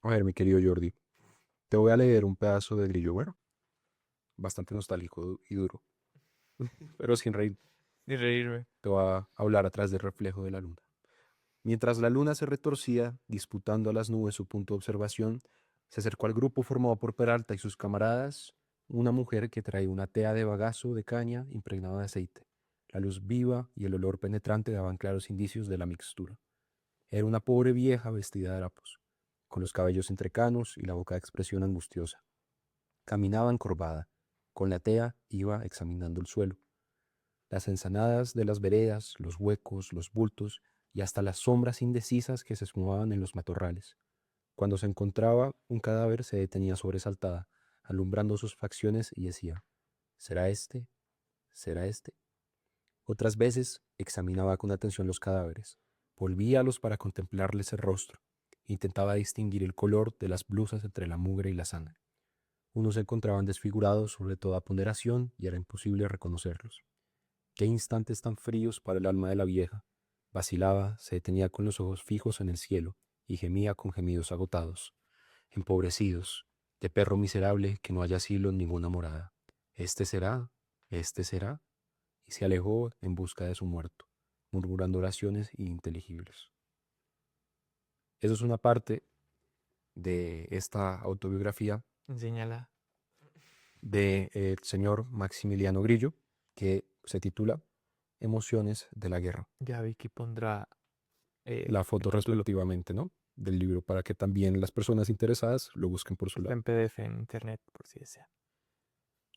A ver, mi querido Jordi, te voy a leer un pedazo de Grillo, bueno, bastante nostálgico y duro, pero sin reír. Ni reírme. Te voy a hablar a través del reflejo de la luna. Mientras la luna se retorcía, disputando a las nubes su punto de observación, se acercó al grupo formado por Peralta y sus camaradas una mujer que traía una tea de bagazo de caña impregnada de aceite. La luz viva y el olor penetrante daban claros indicios de la mixtura. Era una pobre vieja vestida de harapos, con los cabellos entrecanos y la boca de expresión angustiosa. Caminaba encorvada. Con la tea iba examinando el suelo, las ensanadas de las veredas, los huecos, los bultos y hasta las sombras indecisas que se esfumaban en los matorrales. Cuando se encontraba un cadáver se detenía sobresaltada, alumbrando sus facciones y decía, ¿será este? ¿Será este? Otras veces examinaba con atención los cadáveres, volvíalos para contemplarles el rostro, intentaba distinguir el color de las blusas entre la mugre y la sangre. Unos se encontraban desfigurados sobre toda ponderación y era imposible reconocerlos. Qué instantes tan fríos para el alma de la vieja. Vacilaba, se detenía con los ojos fijos en el cielo y gemía con gemidos agotados, empobrecidos, de perro miserable que no haya asilo en ninguna morada. Este será, este será, y se alejó en busca de su muerto, murmurando oraciones ininteligibles. Eso es una parte de esta autobiografía Enséñala. del señor Maximiliano Grillo, que se titula Emociones de la Guerra. Ya vi que pondrá La el foto título. respectivamente, ¿no? Del libro para que también las personas interesadas lo busquen por su Está lado. en PDF en internet, por si desea.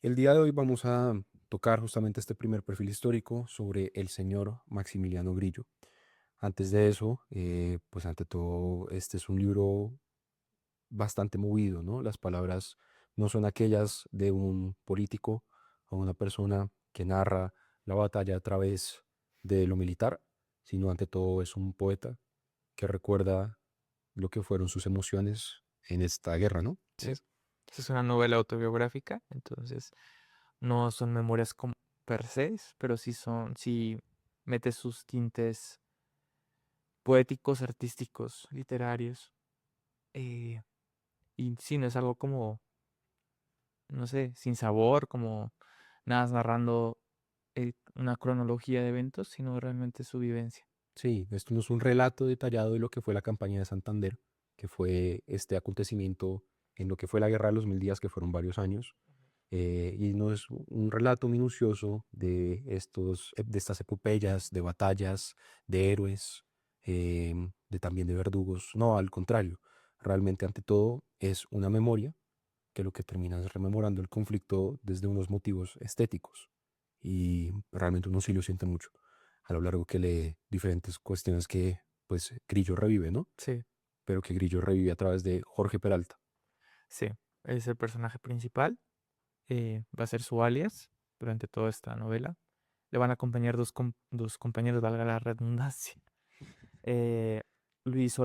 El día de hoy vamos a tocar justamente este primer perfil histórico sobre el señor Maximiliano Grillo. Antes de eso, pues ante todo, este es un libro bastante movido, ¿no? Las palabras no son aquellas de un político o una persona que narra la batalla a través de lo militar, sino ante todo es un poeta que recuerda lo que fueron sus emociones en esta guerra, ¿no? Sí. Esta es una novela autobiográfica, entonces no son memorias per se, pero sí mete sus tintes poéticos, artísticos, literarios. eh, y sí, no es algo como, no sé, sin sabor, como nada más narrando una cronología de eventos, sino realmente su vivencia. Sí, esto no es un relato detallado de lo que fue la campaña de Santander, que fue este acontecimiento en lo que fue la guerra de los 1000 días, que fueron varios años, y no es un relato minucioso de de estas epopeyas, de batallas, de héroes, de también de verdugos. No, al contrario, realmente ante todo es una memoria que lo que termina es rememorando el conflicto desde unos motivos estéticos. Y realmente uno sí lo siente mucho a lo largo que lee diferentes cuestiones que pues Grillo revive, ¿no? Sí, Pero que Grillo revive a través de Jorge Peralta. sí, es el personaje principal. Va a ser su alias durante toda esta novela. Le van a acompañar dos compañeros, valga la redundancia. eh, Luis,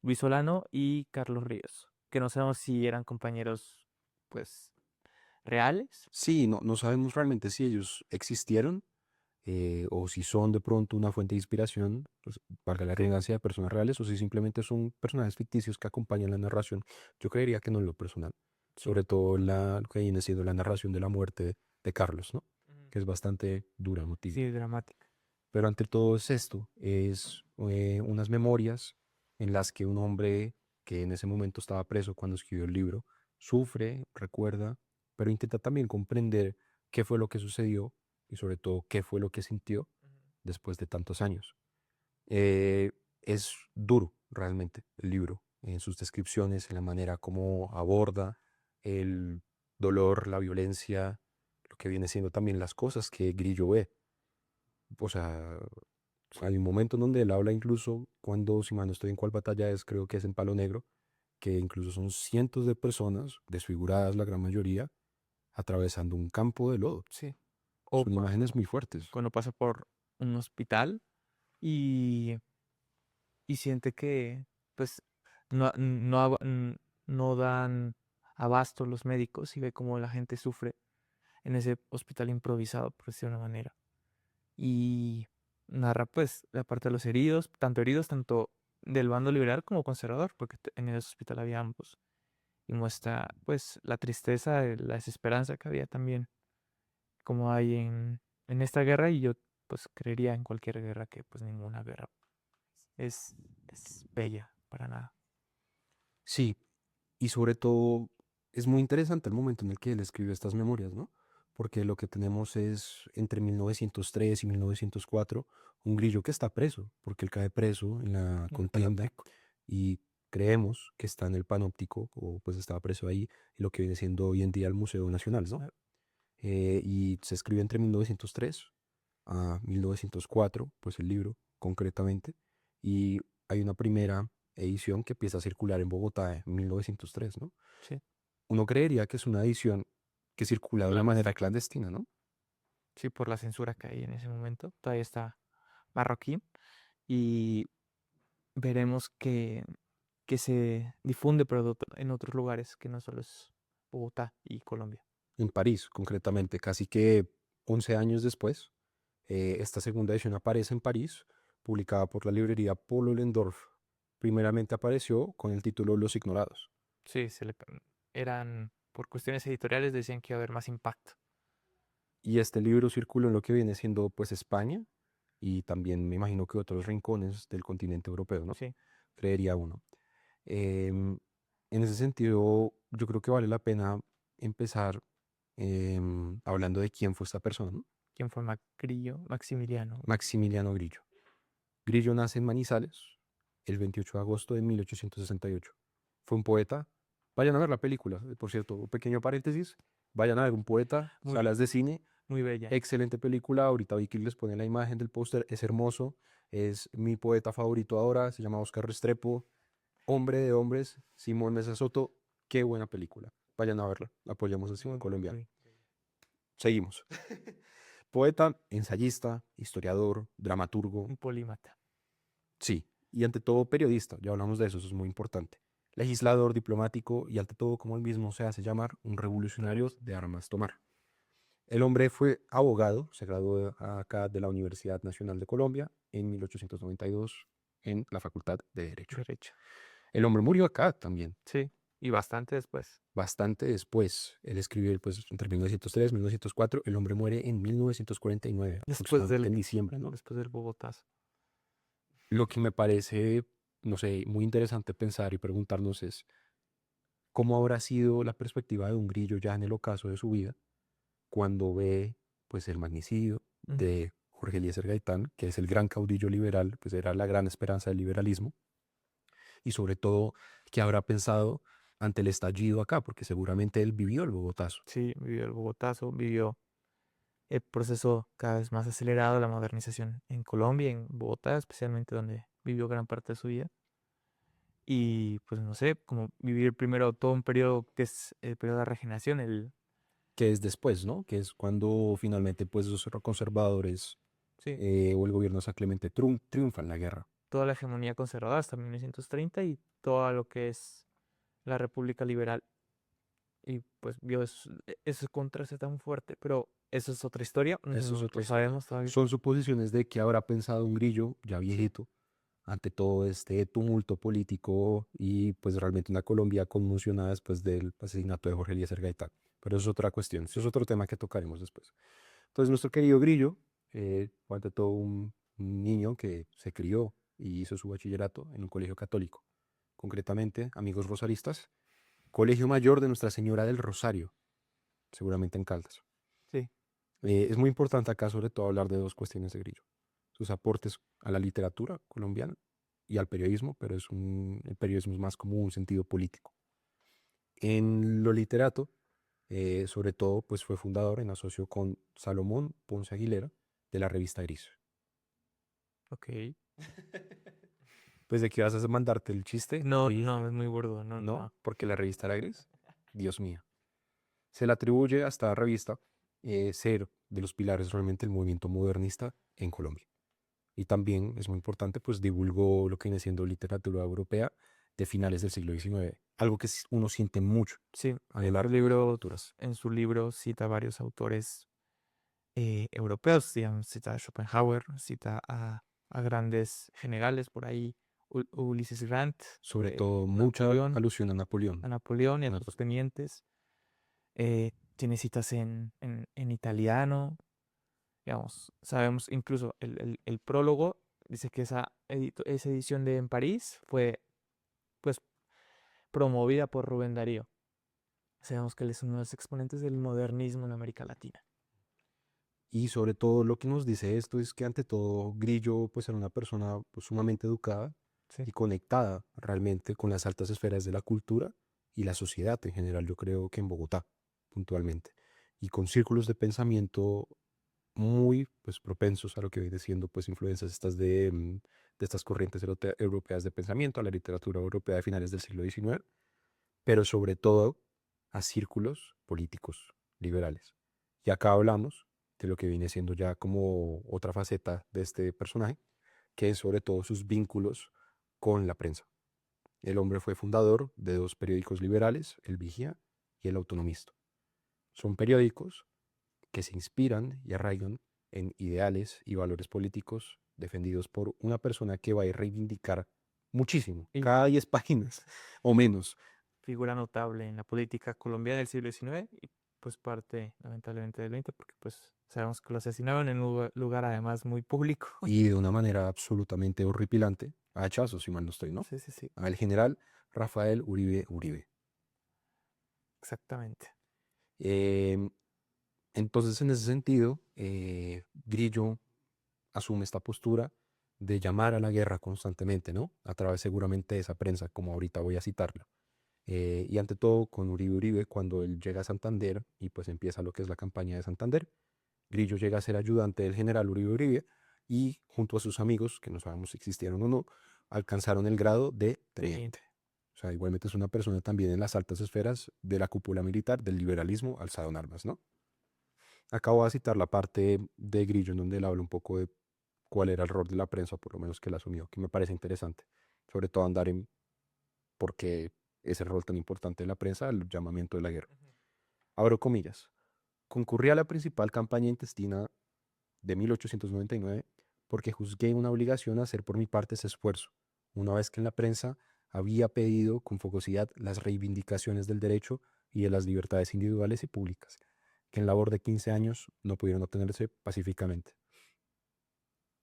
Luis Solano y Carlos Ríos, que no sabemos si eran compañeros, pues, reales. Sí, no sabemos realmente si ellos existieron o si son de pronto una fuente de inspiración, pues, valga la redundancia, de personas reales, o si simplemente son personajes ficticios que acompañan la narración. Yo creería que no en lo personal, Sí. sobre todo lo que viene siendo la narración de la muerte de Carlos, ¿no? Ujú. Que es bastante dura, emotiva. Sí, dramática. Pero ante todo es esto, es unas memorias en las que un hombre que en ese momento estaba preso cuando escribió el libro, sufre, recuerda, pero intenta también comprender qué fue lo que sucedió y sobre todo qué fue lo que sintió Ujú. después de tantos años. Es duro realmente el libro, en sus descripciones, en la manera como aborda el dolor, la violencia, lo que viene siendo también las cosas que Grillo ve. O sea, Sí. hay un momento en donde él habla incluso cuando, si mal no estoy en cuál batalla es, creo que es en Palo Negro, que incluso son cientos de personas, desfiguradas la gran mayoría, atravesando un campo de lodo. Sí. O Son imágenes muy fuertes. cuando pasa por un hospital y, y siente que, pues, no dan abasto los médicos y ve cómo la gente sufre en ese hospital improvisado, por decirlo de una manera. Y narra pues la parte de los heridos, tanto del bando liberal como conservador, porque en ese hospital había ambos. Y muestra, pues, la tristeza, la desesperanza que había también, como hay en esta guerra, y yo, pues, creería en cualquier guerra que, pues, ninguna guerra es bella para nada. Sí, y sobre todo es muy interesante el momento en el que él escribió estas memorias, ¿no? Porque lo que tenemos es entre 1903 y 1904 un Grillo que está preso, porque él cae preso en la En el contienda panóptico. y creemos que está en el Panóptico o pues estaba preso ahí, en lo que viene siendo hoy en día el Museo Nacional, ¿no? Ah, Y se escribió entre 1903 a 1904, pues el libro concretamente, y hay una primera edición que empieza a circular en Bogotá en 1903, ¿no? sí, Uno creería que es una edición que circula de una manera clandestina, ¿no? sí, por la censura que hay en ese momento. Todavía está marroquí. Y veremos que se difunde, pero en otros lugares que no solo es Bogotá y Colombia. En París, concretamente, casi que 11 años después, esta segunda edición aparece en París, publicada por la librería Polo Lendorf. Primeramente apareció con el título Los Ignorados. Sí, eran, por cuestiones editoriales, decían que iba a haber más impacto. Y este libro circuló en lo que viene siendo pues España y también me imagino que otros rincones del continente europeo, ¿no? Sí. Creería uno. Em, en ese sentido, yo creo que vale la pena empezar hablando de quién fue esta persona, ¿no? ¿Quién fue Macrillo? Maximiliano. Maximiliano Grillo. Grillo nace en Manizales el 28 de agosto de 1868. Fue un poeta. Vayan a ver la película, por cierto, un pequeño paréntesis. Vayan a ver un poeta, Muy, salas de cine. muy bella. Excelente película. Ahorita Vicky les pone la imagen del póster. Es hermoso. Es mi poeta favorito ahora. Se llama Oscar Restrepo. Hombre de hombres. Simón Mesa Soto. Qué buena película. Vayan a verla. Apoyamos al cine Muy, colombiano. muy Seguimos. Poeta, ensayista, historiador, dramaturgo. un polímata. Sí. Y ante todo periodista. Ya hablamos de eso. Eso es muy importante. Legislador, diplomático y ante todo, como él mismo se hace llamar, un revolucionario de armas tomar. El hombre fue abogado, se graduó acá de la Universidad Nacional de Colombia en 1892 en la Facultad de Derecho. Derecho. El hombre murió acá también, Sí, y bastante después. bastante después. Él escribió pues, entre 1903 y 1904. El hombre muere en 1949, Después aproximadamente del, en diciembre, ¿no? después del Bogotazo. Lo que me parece, no sé, muy interesante pensar y preguntarnos es cómo habrá sido la perspectiva de un Grillo ya en el ocaso de su vida cuando ve pues el magnicidio Mm. de Jorge Eliezer Gaitán, que es el gran caudillo liberal, pues era la gran esperanza del liberalismo, y sobre todo qué habrá pensado ante el estallido acá, porque seguramente él vivió el Bogotazo. Sí, vivió el Bogotazo, vivió el proceso cada vez más acelerado de la modernización en Colombia, en Bogotá, especialmente donde vivió gran parte de su vida. Y pues no sé, como vivir primero todo un periodo que es el periodo de regeneración, Que es después, ¿no? Que es cuando finalmente pues los conservadores sí, o el gobierno de San Clemente triunfan la guerra. toda la hegemonía conservadora hasta 1930 y todo lo que es la República Liberal. Y pues vio ese contraste tan fuerte, pero eso es otra historia, Eso es no otra lo historia. sabemos todavía. Son suposiciones de que habrá pensado un Grillo ya viejito ante todo este tumulto político y pues realmente una Colombia conmocionada después del asesinato de Jorge Eliezer Gaitán. Pero eso es otra cuestión, eso es otro tema que tocaremos después. Entonces nuestro querido Grillo fue ante todo un niño que se crió y hizo su bachillerato en un colegio católico, concretamente, amigos rosaristas, Colegio Mayor de Nuestra Señora del Rosario, seguramente en Caldas. Sí, Es muy importante acá sobre todo hablar de dos cuestiones de Grillo. Sus aportes a la literatura colombiana y al periodismo, pero el periodismo es más como un sentido político. En lo literato, sobre todo, pues fue fundador en asocio con Salomón Ponce Aguilera de la revista Gris. ok. Pues de que vas a mandarte el chiste, No, no, es muy burdo, no, ¿no? no. Porque la revista era Gris. Dios mío. Se le atribuye a esta revista ser de los pilares realmente del movimiento modernista en Colombia. Y también es muy importante, pues divulgó lo que viene siendo literatura europea de finales del siglo XIX, algo que uno siente mucho Sí, al hablar de literaturas. en su libro cita varios autores europeos, digamos, cita a Schopenhauer, cita a grandes generales por ahí, Ulysses Grant, Sobre todo mucha Napoleón, alusión a a Napoleón. Napoleón y a Nap- sus tenientes. Tiene citas en italiano, digamos, sabemos incluso el prólogo, dice que esa edición de en París fue pues promovida por Rubén Darío. Sabemos que él es uno de los exponentes del modernismo en América Latina. Y sobre todo lo que nos dice esto es que ante todo Grillo pues era una persona pues, sumamente educada Sí. y conectada realmente con las altas esferas de la cultura y la sociedad en general, yo creo que en Bogotá puntualmente, y con círculos de pensamiento muy pues propensos a lo que viene siendo pues influencias estas de estas corrientes europeas de pensamiento, a la literatura europea de finales del siglo XIX, pero sobre todo a círculos políticos liberales. Y acá hablamos de lo que viene siendo ya como otra faceta de este personaje, que es sobre todo sus vínculos con la prensa. El hombre fue fundador de dos periódicos liberales, El Vigía y El Autonomista. Son periódicos que se inspiran y arraigan en ideales y valores políticos defendidos por una persona que va a reivindicar muchísimo, Y cada 10 páginas o menos. figura notable en la política colombiana del siglo XIX y pues parte lamentablemente del XX, porque pues sabemos que lo asesinaron en un lugar además muy público. Y de una manera absolutamente horripilante, a hachazos, si mal no estoy, ¿no? Sí, sí, sí, Al general Rafael Uribe Uribe. exactamente. Em, entonces, en ese sentido, Grillo asume esta postura de llamar a la guerra constantemente, ¿no? A través seguramente de esa prensa, como ahorita voy a citarla. Y ante todo con Uribe Uribe, cuando él llega a Santander y pues empieza lo que es la campaña de Santander, Grillo llega a ser ayudante del general Uribe Uribe y junto a sus amigos, que no sabemos si existieron o no, alcanzaron el grado de teniente. O sea, igualmente es una persona también en las altas esferas de la cúpula militar del liberalismo alzado en armas, ¿no? Acabo de citar la parte de Grillo en donde él habla un poco de cuál era el rol de la prensa, por lo menos que él asumió, que me parece interesante. Sobre todo andar en por qué ese rol tan importante de la prensa, el llamamiento de la guerra. Abro comillas. Concurrí a la principal campaña intestina de 1899 porque juzgué una obligación hacer por mi parte ese esfuerzo, una vez que en la prensa había pedido con fogosidad las reivindicaciones del derecho y de las libertades individuales y públicas, que en labor de 15 años no pudieron obtenerse pacíficamente.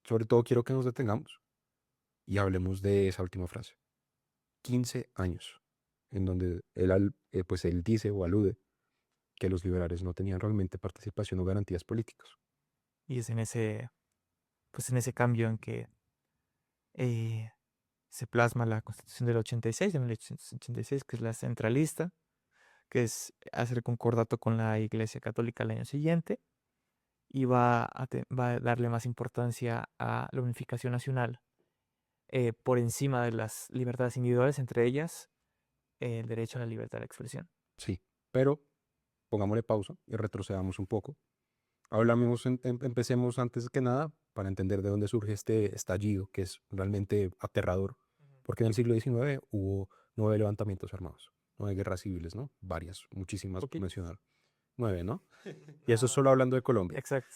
Sobre todo quiero que nos detengamos y hablemos de esa última frase. 15 años, en donde pues él dice o alude que los liberales no tenían realmente participación o garantías políticas. Y es pues en ese cambio en que eh, se plasma la Constitución del 86, de 1886, que es la centralista, que es hacer concordato con la Iglesia Católica el año siguiente y va a darle más importancia a la unificación nacional por encima de las libertades individuales, entre ellas el derecho a la libertad de expresión. Sí, pero pongámosle pausa y retrocedamos un poco. Empecemos antes que nada para entender de dónde surge este estallido que es realmente aterrador, porque en el siglo XIX hubo 9 levantamientos armados, 9 guerras civiles, ¿no? Varias, muchísimas por Poquito. mencionar. 9, ¿no? Y eso solo hablando de Colombia. Exacto.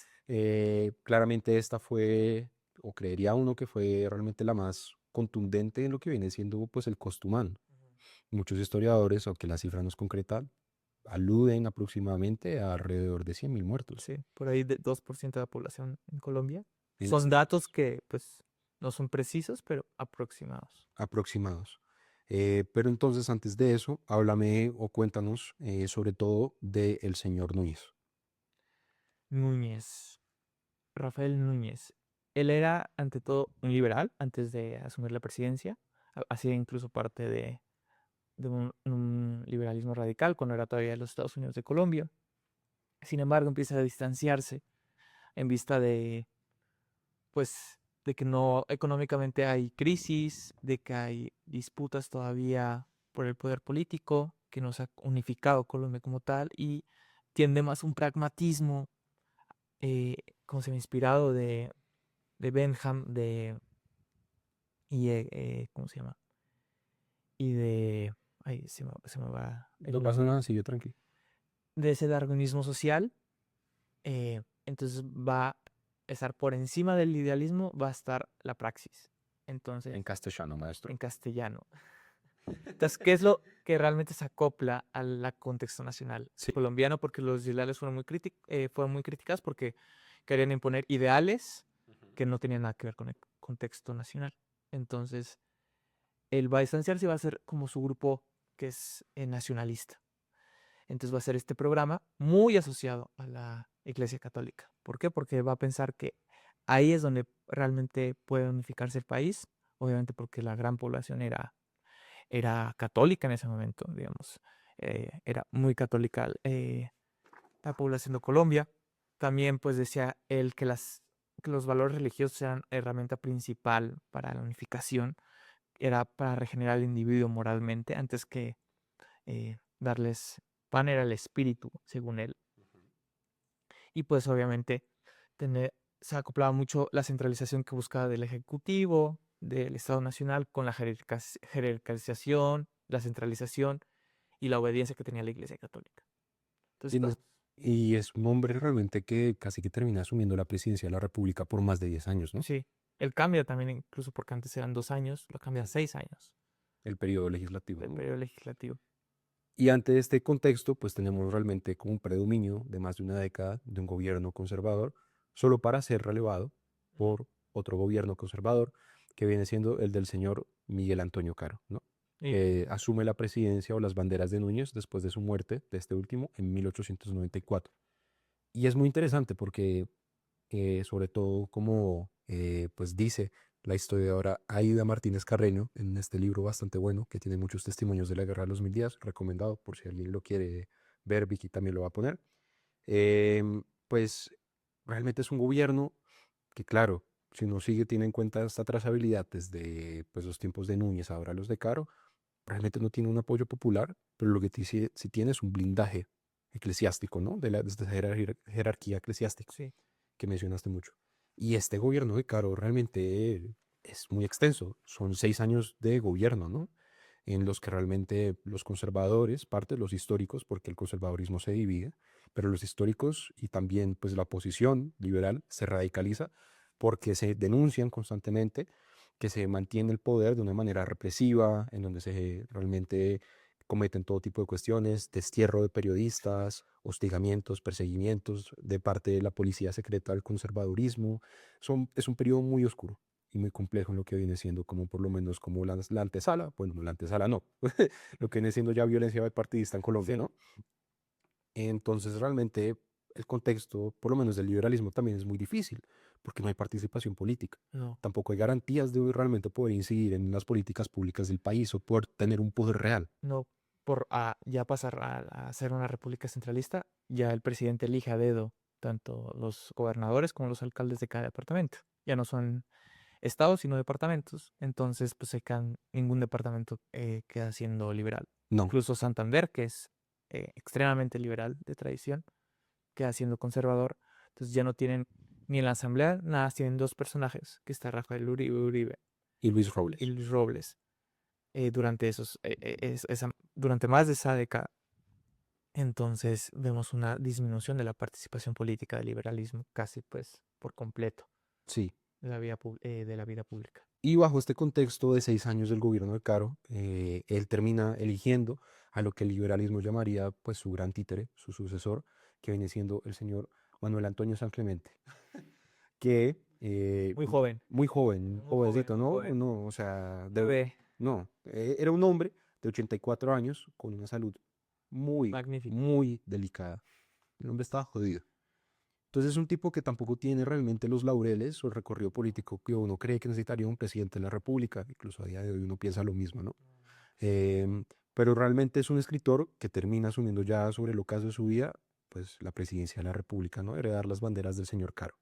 Claramente esta fue, o creería uno que fue realmente la más contundente en lo que viene siendo pues el costo humano. Muchos historiadores, aunque la cifra no es concreta, aluden aproximadamente a alrededor de 100.000 muertos. Sí, por ahí de 2% de la población en Colombia. En- Son datos que pues no son precisos, pero aproximados. aproximados. Pero entonces, antes de eso, háblame o cuéntanos sobre todo del señor Núñez. Núñez, Rafael Núñez. Él era ante todo un liberal antes de asumir la presidencia. Hacía incluso parte de un liberalismo radical cuando era todavía de los Estados Unidos de Colombia. Sin embargo, empieza a distanciarse en vista pues, de que no económicamente hay crisis, de que hay disputas todavía por el poder político, que no se ha unificado Colombia como tal y tiende más un pragmatismo, como se me ha inspirado de Benham, ¿cómo se llama? Y ay, se me va No el pasa nombre, nada, sigue tranquilo. de ese darwinismo social. Entonces va a estar por encima del idealismo, va a estar la praxis. Entonces, En castellano, maestro. en castellano. Entonces, ¿qué es lo que realmente se acopla al contexto nacional Sí. colombiano? Porque los islas fueron muy criticados porque querían imponer ideales que no tenían nada que ver con el contexto nacional. Entonces, el va a distanciarse y va a ser como su grupo que es nacionalista. Entonces va a ser este programa muy asociado a la Iglesia Católica. ¿Por qué? Porque va a pensar que ahí es donde realmente puede unificarse el país, obviamente porque la gran población era católica en ese momento, digamos. Era muy católica la población de Colombia. También pues decía él que los valores religiosos eran herramienta principal para la unificación, era para regenerar al individuo moralmente antes que darles pan era el espíritu, según él. Y pues obviamente se acoplaba mucho la centralización que buscaba del Ejecutivo, del Estado Nacional, con la jerarquización, la centralización y la obediencia que tenía la Iglesia Católica. Entonces, Y, y es un hombre realmente que casi que termina asumiendo la presidencia de la República por más de 10 años, ¿no? sí, él cambia también, incluso porque antes eran 2 años, lo cambia a 6 años, El periodo legislativo, el ¿no? periodo legislativo. Y ante este contexto, pues tenemos realmente como un predominio de más de una década de un gobierno conservador, solo para ser relevado por otro gobierno conservador, que viene siendo el del señor Miguel Antonio Caro, ¿no? Y Que asume la presidencia o las banderas de Núñez después de su muerte, de este último, en 1894. Y es muy interesante porque, sobre todo, como pues dice la historiadora Aida Martínez Carreño en este libro bastante bueno, que tiene muchos testimonios de la Guerra de los 1000 días, recomendado por si alguien lo quiere ver, Vicky también lo va a poner. Pues realmente es un gobierno que, claro, si uno sigue, tiene en cuenta esta trazabilidad desde pues, los tiempos de Núñez, ahora los de Caro, realmente no tiene un apoyo popular, pero lo que sí tiene es un blindaje eclesiástico, ¿no? De esta jerarquía eclesiástica sí, que mencionaste mucho. Y este gobierno de Caro realmente es muy extenso. Son 6 años de gobierno, ¿no? En los que realmente los conservadores, parte de los históricos, porque el conservadurismo se divide, pero los históricos y también pues la oposición liberal se radicaliza porque se denuncian constantemente que se mantiene el poder de una manera represiva, en donde se realmente cometen todo tipo de cuestiones, destierro de periodistas, hostigamientos, perseguimientos de parte de la policía secreta del conservadurismo. Es un periodo muy oscuro y muy complejo en lo que viene siendo como por lo menos como la antesala, bueno, no la antesala no, lo que viene siendo ya violencia bipartidista en Colombia, sí, ¿no? Entonces realmente el contexto, por lo menos del liberalismo, también es muy difícil, porque no hay participación política. no. Tampoco hay garantías de realmente poder incidir en las políticas públicas del país o poder tener un poder real. No, ya pasar a ser una república centralista, ya el presidente elige a dedo tanto los gobernadores como los alcaldes de cada departamento. Ya no son estados, sino departamentos. Entonces, pues ningún departamento queda siendo liberal. No, Incluso Santander, que es extremadamente liberal de tradición, queda siendo conservador. Entonces ya no tienen ni en la asamblea, nada, tienen dos personajes, que está Rafael Uribe y Luis y Robles. Luis Robles durante durante más de esa década. Entonces vemos una disminución de la participación política del liberalismo casi pues por completo Sí. de la vida pública. Y bajo este contexto de 6 años del gobierno de Caro, él termina eligiendo a lo que el liberalismo llamaría pues su gran títere, su sucesor, que viene siendo el señor Manuel Antonio San Clemente, que Muy joven, muy joven, muy joven, jovencito, muy ¿no? joven. No, o sea, Bebé, no, era un hombre de 84 años con una salud muy, magnífica. muy delicada. El hombre estaba jodido. Entonces es un tipo que tampoco tiene realmente los laureles o el recorrido político que uno cree que necesitaría un presidente de la República. Incluso a día de hoy uno piensa lo mismo, ¿no? Em, pero realmente es un escritor que termina asumiendo ya sobre el ocaso de su vida, pues la presidencia de la República, ¿no? Heredar las banderas del señor Caro.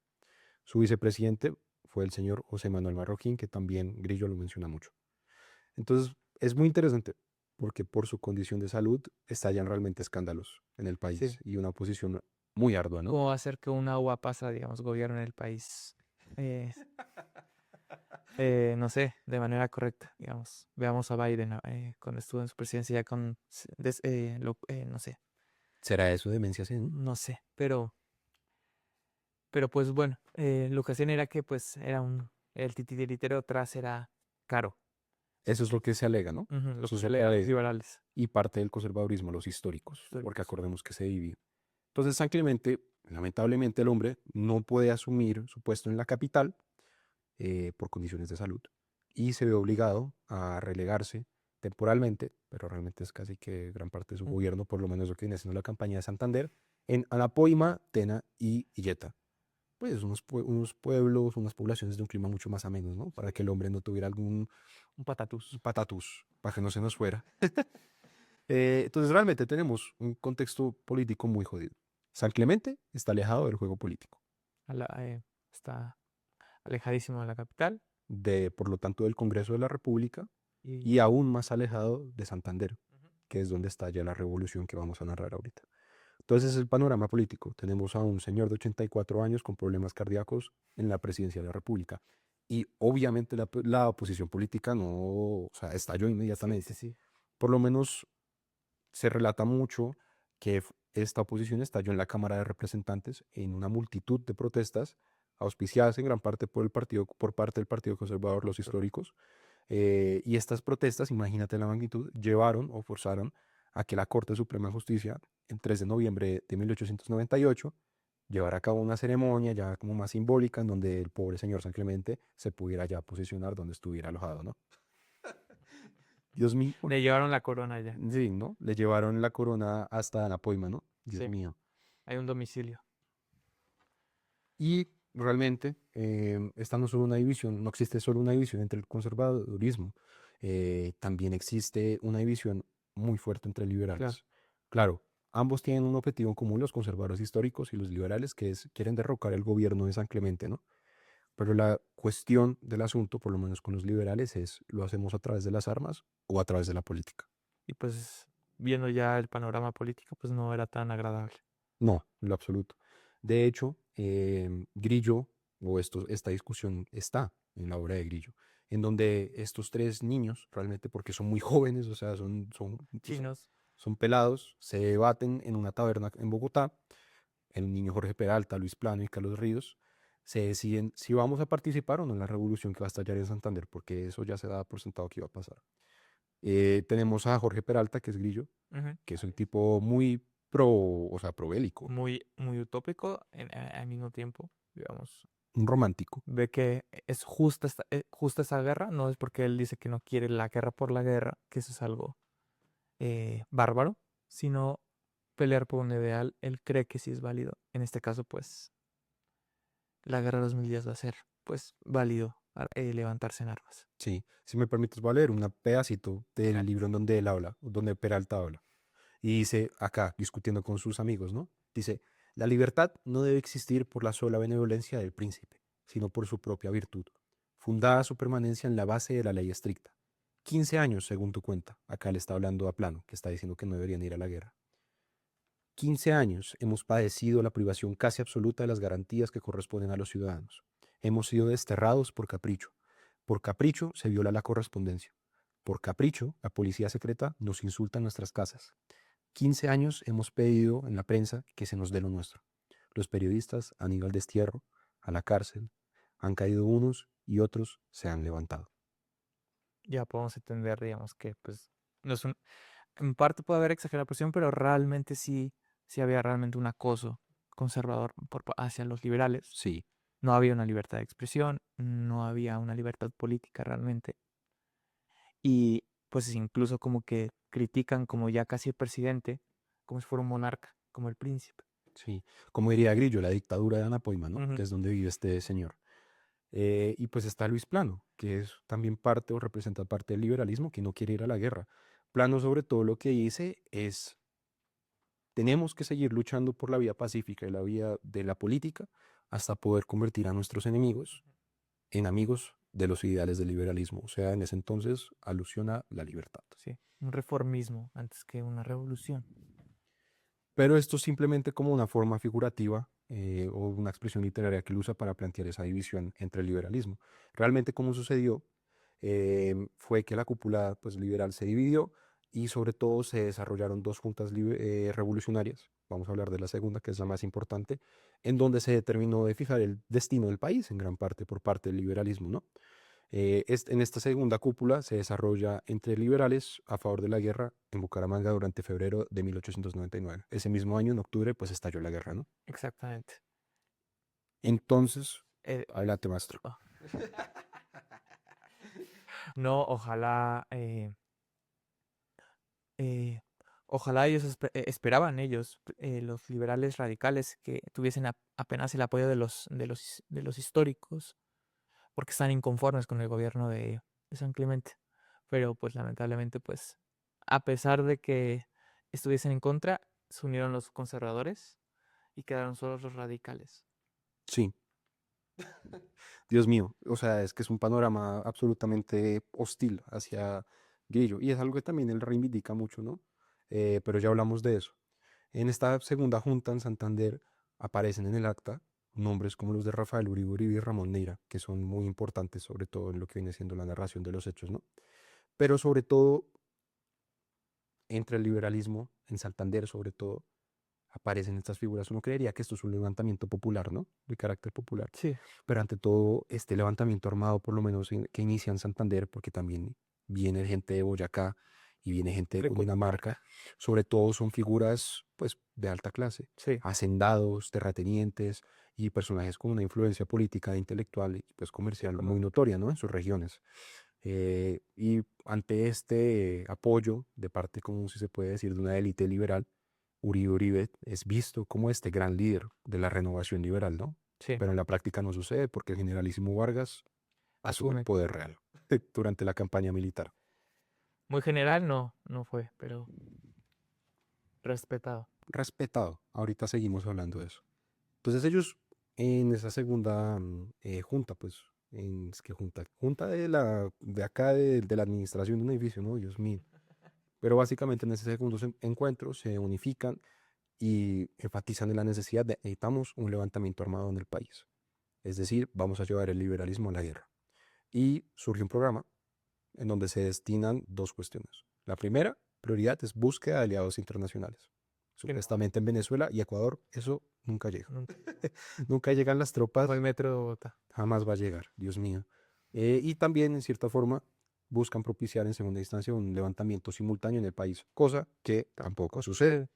Su vicepresidente fue el señor José Manuel Marroquín, que también Grillo lo menciona mucho. Entonces es muy interesante porque por su condición de salud estallan realmente escándalos en el Sí. país y una oposición muy ardua, ¿no? ¿Cómo va a ser que una uva pasa, digamos, gobierno en el país? eh, no sé, de manera correcta, digamos. Veamos a Biden cuando estuvo en su presidencia ya no sé, ¿Será eso demencia senil? no sé, pero pues bueno, lo que hacían era que pues el titiritero atrás era caro. Eso es lo que se alega, ¿no? Ujú, lo Eso que se se lee a los alega liberales y parte del conservadurismo, los históricos, porque históricos. acordemos que se divide. Entonces, San Clemente, lamentablemente, el hombre no puede asumir su puesto en la capital por condiciones de salud y se ve obligado a relegarse temporalmente, pero realmente es casi que gran parte de su Mm, gobierno, por lo menos lo que viene siendo la campaña de Santander, en Anapoima, Tena y Illeta. Pues unos pueblos, unas poblaciones de un clima mucho más ameno, ¿no? Para que el hombre no tuviera algún Un patatús. patatus, para que no se nos fuera. Entonces realmente tenemos un contexto político muy jodido. San Clemente está alejado del juego político, Está alejadísimo de la capital por lo tanto del Congreso de la República y y aún más alejado de Santander, ujú, que es donde está ya la revolución que vamos a narrar ahorita. Entonces es el panorama político. Tenemos a un señor de 84 años con problemas cardíacos en la presidencia de la República. Y obviamente la oposición política no, o sea, estalló sí, sí, inmediatamente. sí. Por lo menos se relata mucho que esta oposición estalló en la Cámara de Representantes en una multitud de protestas auspiciadas en gran parte por el partido, por parte del Partido Conservador, los Conservador. históricos. Y estas protestas, imagínate la magnitud, llevaron o forzaron a que la Corte Suprema de Justicia, en 3 de noviembre de 1898, llevara a cabo una ceremonia ya como más simbólica en donde el pobre señor San Clemente se pudiera ya posicionar donde estuviera alojado, ¿no? Dios mío. Le llevaron la corona ya. Sí, ¿no? Le llevaron la corona hasta Anapoima, ¿no? Dios Sí, mío. hay un domicilio. Y realmente, esta no es solo una división, no existe solo una división entre el conservadurismo, también existe una división muy fuerte entre Claro. liberales. Claro, ambos tienen un objetivo en común, los conservadores históricos y los liberales, que es quieren derrocar el gobierno de San Clemente, ¿no? Pero la cuestión del asunto, por lo menos con los liberales, es, ¿lo hacemos a través de las armas o a través de la política? Y pues viendo ya el panorama político, pues no era tan agradable. No, en lo absoluto. De hecho, Grillo, o esta discusión está en la obra de Grillo, en donde estos tres niños, realmente porque son muy jóvenes, o sea, Chinos. son pelados, se debaten en una taberna en Bogotá, el niño Jorge Peralta, Luis Plano y Carlos Ríos, se deciden si vamos a participar o no en la revolución que va a estallar en Santander, porque eso ya se da por sentado que iba a pasar. Tenemos a Jorge Peralta, que es Grillo, Ujú. que es un tipo muy pro, o sea, probélico, Muy, muy utópico al mismo tiempo, digamos. un romántico. Ve que es justa esa guerra, no es porque él dice que no quiere la guerra por la guerra, que eso es algo bárbaro, sino pelear por un ideal, él cree que sí es válido. En este caso, pues, la guerra de los 1000 días va a ser, pues, válido levantarse en armas. Sí, si me permites, voy a leer un pedacito del Dale. libro en donde él habla, donde Peralta habla. Y dice, acá, discutiendo con sus amigos, ¿no? Dice, la libertad no debe existir por la sola benevolencia del príncipe, sino por su propia virtud, fundada su permanencia en la base de la ley estricta. 15 años, según tu cuenta. Acá le está hablando a Plano, que está diciendo que no deberían ir a la guerra. 15 años hemos padecido la privación casi absoluta de las garantías que corresponden a los ciudadanos. Hemos sido desterrados por capricho. Por capricho se viola la correspondencia. Por capricho, la policía secreta nos insulta en nuestras casas. 15 años hemos pedido en la prensa que se nos dé lo nuestro. Los periodistas han ido al destierro, a la cárcel, han caído unos y otros se han levantado. Ya podemos entender, digamos, que, pues, no es un, en parte puede haber exageración, pero realmente sí, sí había realmente un acoso conservador hacia los liberales. Sí, No había una libertad de expresión, no había una libertad política realmente. Y pues incluso como que critican como ya casi el presidente, como si fuera un monarca, como el príncipe. sí. Como diría Grillo, la dictadura de Anapoima, ¿no? Ujú. Que es donde vive este señor. Y pues está Luis Plano, que es también parte o representa parte del liberalismo, que no quiere ir a la guerra. Plano sobre todo lo que dice es, tenemos que seguir luchando por la vía pacífica y la vía de la política hasta poder convertir a nuestros enemigos en amigos de los ideales del liberalismo. O sea, en ese entonces alusiona la libertad. Sí, un reformismo antes que una revolución. Pero esto es simplemente como una forma figurativa o una expresión literaria que él usa para plantear esa división entre el liberalismo. Realmente, como sucedió, fue que la cúpula pues, liberal se dividió y sobre todo se desarrollaron dos juntas revolucionarias. Vamos a hablar de la segunda, que es la más importante, en donde se determinó de fijar el destino del país en gran parte por parte del liberalismo, ¿no? En esta segunda cúpula se desarrolla entre liberales a favor de la guerra en Bucaramanga durante febrero de 1899. Ese mismo año, en octubre, pues estalló la guerra, ¿no? Exactamente. Entonces, Eh, adelante, maestro. oh, no, ojalá, eh, ojalá ellos esperaban ellos, los liberales radicales, que tuviesen apenas el apoyo de los históricos, porque están inconformes con el gobierno de San Clemente. Pero pues lamentablemente, pues, a pesar de que estuviesen en contra, se unieron los conservadores y quedaron solos los radicales. Sí, Dios mío, o sea, es que es un panorama absolutamente hostil hacia Grillo y es algo que también él reivindica mucho, ¿no? Pero ya hablamos de eso. En esta segunda junta en Santander aparecen en el acta nombres como los de Rafael Uribe Uribe y Ramón Neira, que son muy importantes, sobre todo en lo que viene siendo la narración de los hechos, ¿no? Pero sobre todo, entre el liberalismo, en Santander sobre todo, aparecen estas figuras. Uno creería que esto es un levantamiento popular, ¿no? De carácter popular. Sí, Pero ante todo, este levantamiento armado, por lo menos que inicia en Santander, porque también viene gente de Boyacá y viene gente de de Cundinamarca, sobre todo son figuras, pues, de alta clase, sí, hacendados, terratenientes y personajes con una influencia política e intelectual y, pues, comercial muy notoria, ¿no? En sus regiones. Y ante este apoyo de parte, como si se puede decir, de una élite liberal, Uribe Uribe es visto como este gran líder de la renovación liberal, ¿no? sí, Pero en la práctica no sucede porque el generalísimo Vargas asume el asume. poder real durante la campaña militar. Muy general no fue, pero respetado. Respetado. Ahorita seguimos hablando de eso. Entonces ellos en esa segunda junta, pues, es que junta de acá de la administración de un edificio, ¿no? Dios mío. Pero básicamente en ese segundo encuentro se unifican y enfatizan en la necesidad de necesitamos un levantamiento armado en el país. Es decir, vamos a llevar el liberalismo a la guerra. Y surge un programa en donde se destinan dos cuestiones. La primera prioridad es búsqueda de aliados internacionales. Que no, Supuestamente en Venezuela y Ecuador eso nunca llega. nunca. Nunca llegan las No hay tropas, metro de Bogotá. jamás va a llegar, Dios mío. Y también, en cierta forma, buscan propiciar en segunda instancia un levantamiento simultáneo en el país, cosa que tampoco sucede.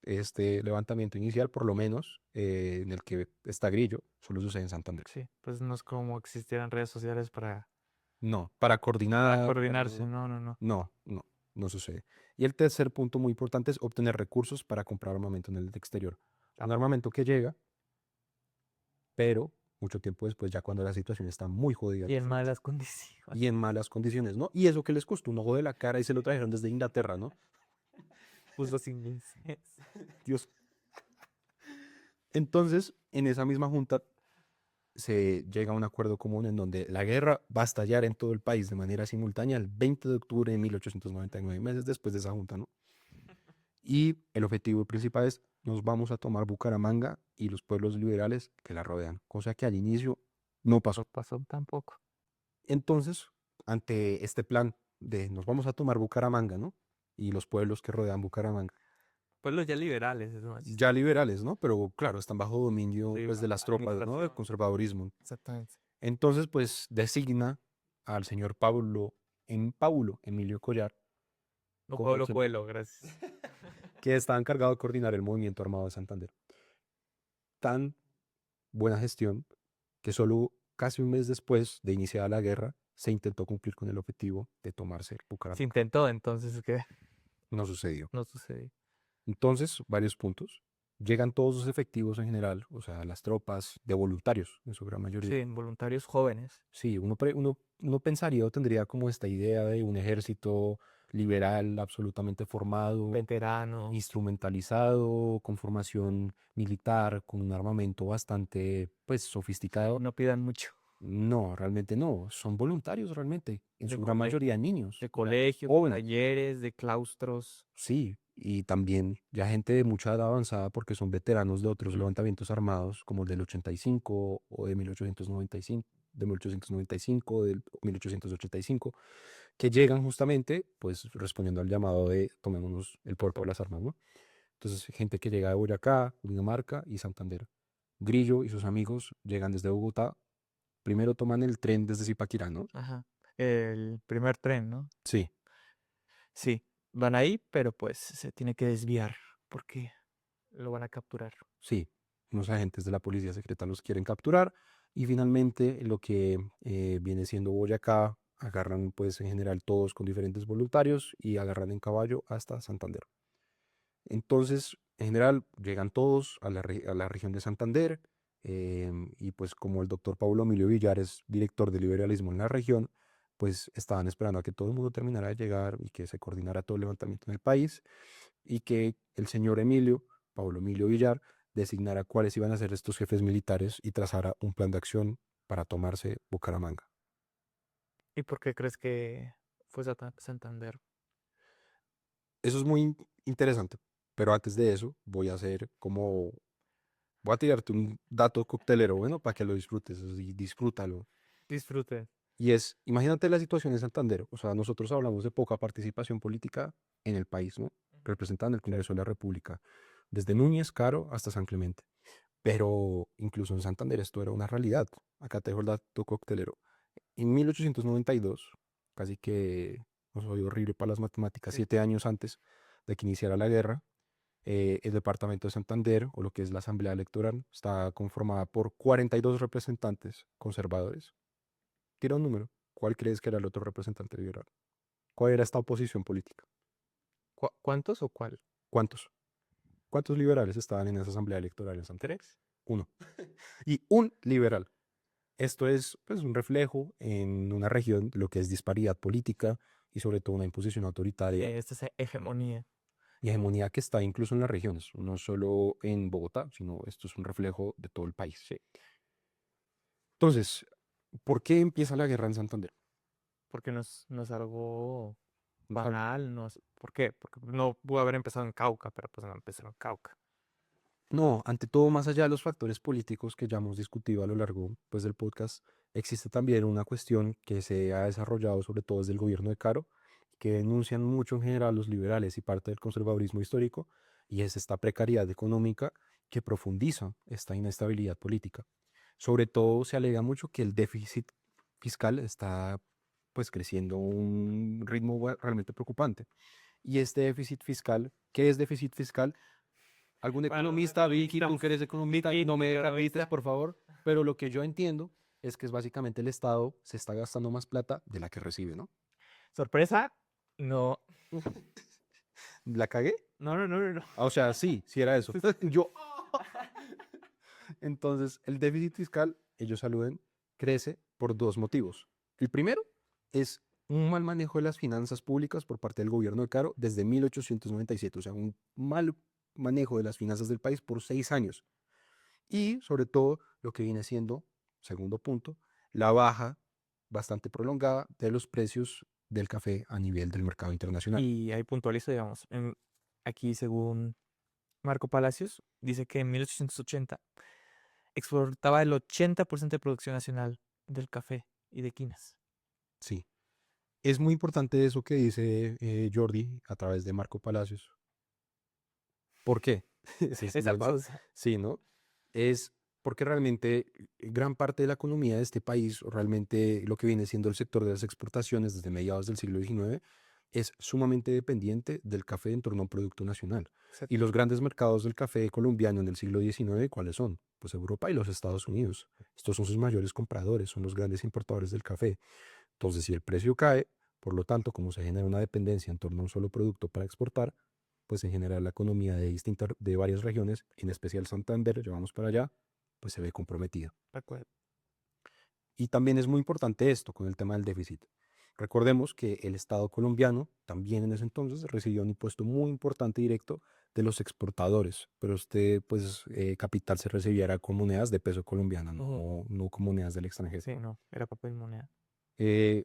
Este levantamiento inicial, por lo menos, en el que está Grillo, solo sucede en Santander. Sí, pues no es como existieran redes sociales No, para para coordinar, coordinarse. No, no, no. no sucede. Y el tercer punto muy importante es obtener recursos para comprar armamento en el exterior. Un Tampoco. armamento que llega, pero mucho tiempo después, ya cuando la situación está muy jodida Y en malas condiciones. y en malas condiciones, ¿no? Y eso que les costó un ojo de la cara y se lo trajeron desde Inglaterra, ¿no? Puso sin licencia. Dios. Entonces, en esa misma junta se llega a un acuerdo común en donde la guerra va a estallar en todo el país de manera simultánea el 20 de octubre de 1899, meses después de esa junta, ¿no? Y el objetivo principal es, nos vamos a tomar Bucaramanga y los pueblos liberales que la rodean, cosa que al inicio no pasó. No pasó tampoco. Entonces, ante este plan de nos vamos a tomar Bucaramanga, ¿no? Y los pueblos que rodean Bucaramanga, Pueblos ya liberales, es más ya liberales, ¿no? Pero claro, están bajo dominio sí, pues, de las tropas, ¿no? Del administración. conservadurismo. Exactamente. Entonces, pues designa al señor Paulo Emilio Collar No como Pablo Coelho, gracias. que estaba encargado de coordinar el movimiento armado de Santander. Tan buena gestión que solo casi un mes después de iniciada la guerra se intentó cumplir con el objetivo de tomarse Se Bucaramanga. intentó, entonces que No sucedió. no sucedió. Entonces, varios puntos. Llegan todos los efectivos en general, o sea, las tropas de voluntarios en su gran mayoría. Sí, voluntarios jóvenes. Sí, uno pensaría o tendría como esta idea de un ejército liberal absolutamente formado, Veteranos. instrumentalizado, con formación militar, con un armamento bastante, pues, sofisticado. No pidan mucho. No, realmente no. Son voluntarios realmente, en De su gran mayoría niños, De colegios, de jóvenes. talleres, de claustros. Sí, y también ya gente de mucha edad avanzada porque son veteranos de otros levantamientos armados como el del 85 o de 1895, de 1895, del 1885, que llegan justamente pues respondiendo al llamado de tomémonos el poder por las armas, ¿no? Entonces, gente que llega de Boyacá, Dinamarca y Santander. Grillo y sus amigos llegan desde Bogotá primero toman el tren desde Zipaquirá, ¿no? Ajá. El primer tren, ¿no? Sí, Sí, van ahí, pero pues se tiene que desviar porque lo van a capturar. sí. Unos agentes de la policía secreta los quieren capturar y finalmente lo que viene siendo Boyacá, agarran pues en general todos con diferentes voluntarios y agarran en caballo hasta Santander. Entonces, en general, llegan todos a a la región de Santander y pues como el doctor Paulo Emilio Villar es director de liberalismo en la región, pues estaban esperando a que todo el mundo terminara de llegar y que se coordinara todo el levantamiento en el país y que el señor Emilio, Paulo Emilio Villar, designara cuáles iban a ser estos jefes militares y trazara un plan de acción para tomarse Bucaramanga. ¿Y por qué crees que fue Santander? Eso es muy interesante, pero antes de eso voy a tirarte un dato coctelero, bueno, para que lo disfrutes, así, disfrútalo. Disfrute. Y es, imagínate la situación en Santander, o sea, nosotros hablamos de poca participación política en el país, ¿no? Representada en el Sí. Congreso de la República, desde Núñez, Caro hasta San Clemente. Pero incluso en Santander esto era una realidad. Acá te dejo el dato coctelero. En 1892, casi que, no soy horrible para las matemáticas, Sí. 7 años antes de que iniciara la guerra, el departamento de Santander, o lo que es la Asamblea Electoral, está conformada por 42 representantes conservadores. Tira un número. ¿Cuál crees que era el otro representante liberal? ¿Cuál era esta oposición política? ¿Cuántos o cuál? ¿Cuántos? ¿Cuántos liberales estaban en esa Asamblea Electoral en Santander? ¿Tres? Uno. Y un liberal. Esto es pues, un reflejo en una región de lo que es disparidad política y sobre todo una imposición autoritaria Esta es hegemonía. y hegemonía que está incluso en las regiones, no solo en Bogotá, sino esto es un reflejo de todo el país. Sí. Entonces, ¿por qué empieza la guerra en Santander? Porque no es algo Al- banal, no es, ¿por qué? Porque no pudo haber empezado en Cauca, pero pues no empezó en Cauca. No, ante todo, más allá de los factores políticos que ya hemos discutido a lo largo pues, del podcast, existe también una cuestión que se ha desarrollado sobre todo desde el gobierno de Caro, que denuncian mucho en general los liberales y parte del conservadurismo histórico, y es esta precariedad económica que profundiza esta inestabilidad política. Sobre todo se alega mucho que el déficit fiscal está pues creciendo a un ritmo realmente preocupante. Y este déficit fiscal, ¿qué es déficit fiscal? Algún Para los economista, Vicky, tú economistas, que eres economista, Vicky, no me repites, economista. por favor, pero lo que yo entiendo es que es básicamente el Estado se está gastando más plata de la que recibe, ¿no? ¿Sorpresa? No. ¿La cagué? No, no, no, no, no. Ah, o sea, sí, sí era eso. Yo, entonces, el déficit fiscal, ellos aluden, crece por dos motivos. El primero es un mal manejo de las finanzas públicas por parte del gobierno de Caro desde 1897, o sea, un mal manejo de las finanzas del país por 6 años. Y sobre todo lo que viene siendo, segundo punto, la baja bastante prolongada de los precios del café a nivel del mercado internacional. Y ahí puntualizo, digamos, aquí según Marco Palacios, dice que en 1880 exportaba el 80% de producción nacional del café y de quinas. Sí. Es muy importante eso que dice Jordi a través de Marco Palacios. ¿Por qué? Esa pausa. Sí, ¿no? Es porque realmente gran parte de la economía de este país, o realmente lo que viene siendo el sector de las exportaciones desde mediados del siglo XIX, es sumamente dependiente del café en torno a un producto nacional. Y los grandes mercados del café colombiano en el siglo XIX, ¿cuáles son? Pues Europa y los Estados Unidos. Estos son sus mayores compradores, son los grandes importadores del café. Entonces, si el precio cae, por lo tanto, como se genera una dependencia en torno a un solo producto para exportar, pues en general la economía de varias regiones, en especial Santander, llevamos para allá, pues se ve comprometida. De acuerdo. Y también es muy importante esto con el tema del déficit. Recordemos que el Estado colombiano también en ese entonces recibió un impuesto muy importante directo de los exportadores, pero este pues capital se recibiera con monedas de peso colombiano, Ujú. no con monedas del extranjero. Sí, no, era papel moneda.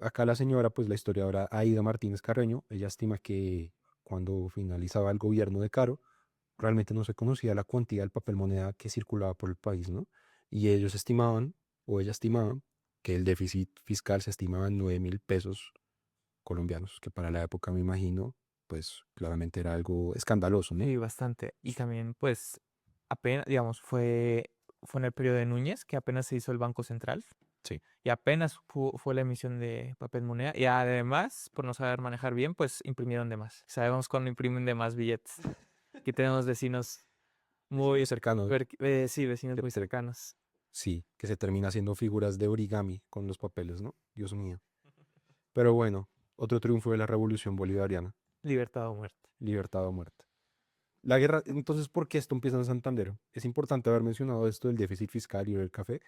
Acá la señora, pues la historiadora Aida Martínez Carreño, ella estima que cuando finalizaba el gobierno de Caro, realmente no se conocía la cuantía del papel moneda que circulaba por el país, ¿no? Y ellos estimaban, o ella estimaba, que el déficit fiscal se estimaba en 9.000 pesos colombianos, que para la época me imagino, pues claramente era algo escandaloso, ¿no? Sí, bastante. Y también, pues, apenas, digamos, fue en el periodo de Núñez que apenas se hizo el Banco Central. Sí. Y apenas fue la emisión de papel moneda. Y además, por no saber manejar bien, pues imprimieron de más. Sabemos cuando imprimen de más billetes. Aquí tenemos vecinos muy Cercano. sí, vecinos muy cercanos. Sí, que se termina haciendo figuras de origami con los papeles, ¿no? Dios mío. Pero bueno, otro triunfo de la revolución bolivariana, Libertad o muerte. libertad o muerte. La guerra, entonces, ¿por qué esto empieza en Santander? Es importante haber mencionado esto del déficit fiscal y del café,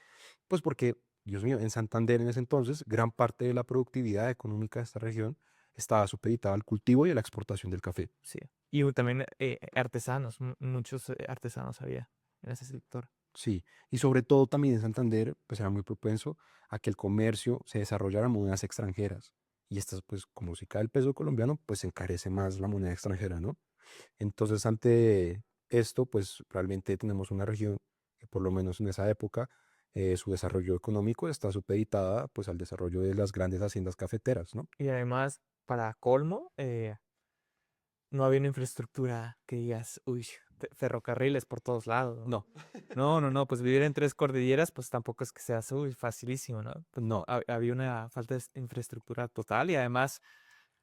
pues porque, Dios mío, en Santander en ese entonces, gran parte de la productividad económica de esta región estaba supeditada al cultivo y a la exportación del café. Sí. Y también artesanos, muchos artesanos había en ese sector. Sí, y sobre todo también en Santander, pues era muy propenso a que el comercio se desarrollara en monedas extranjeras. Y estas, pues, como si cae el peso colombiano, pues se encarece más la moneda extranjera, ¿no? Entonces, ante esto, pues realmente tenemos una región que por lo menos en esa época, su desarrollo económico está supeditada pues al desarrollo de las grandes haciendas cafeteras, ¿no? Y además, para colmo, no había una infraestructura que digas, uy, ferrocarriles por todos lados. No, No, pues vivir en tres cordilleras, pues tampoco es que sea uy, facilísimo, ¿no? Pues no, había una falta de infraestructura total y además,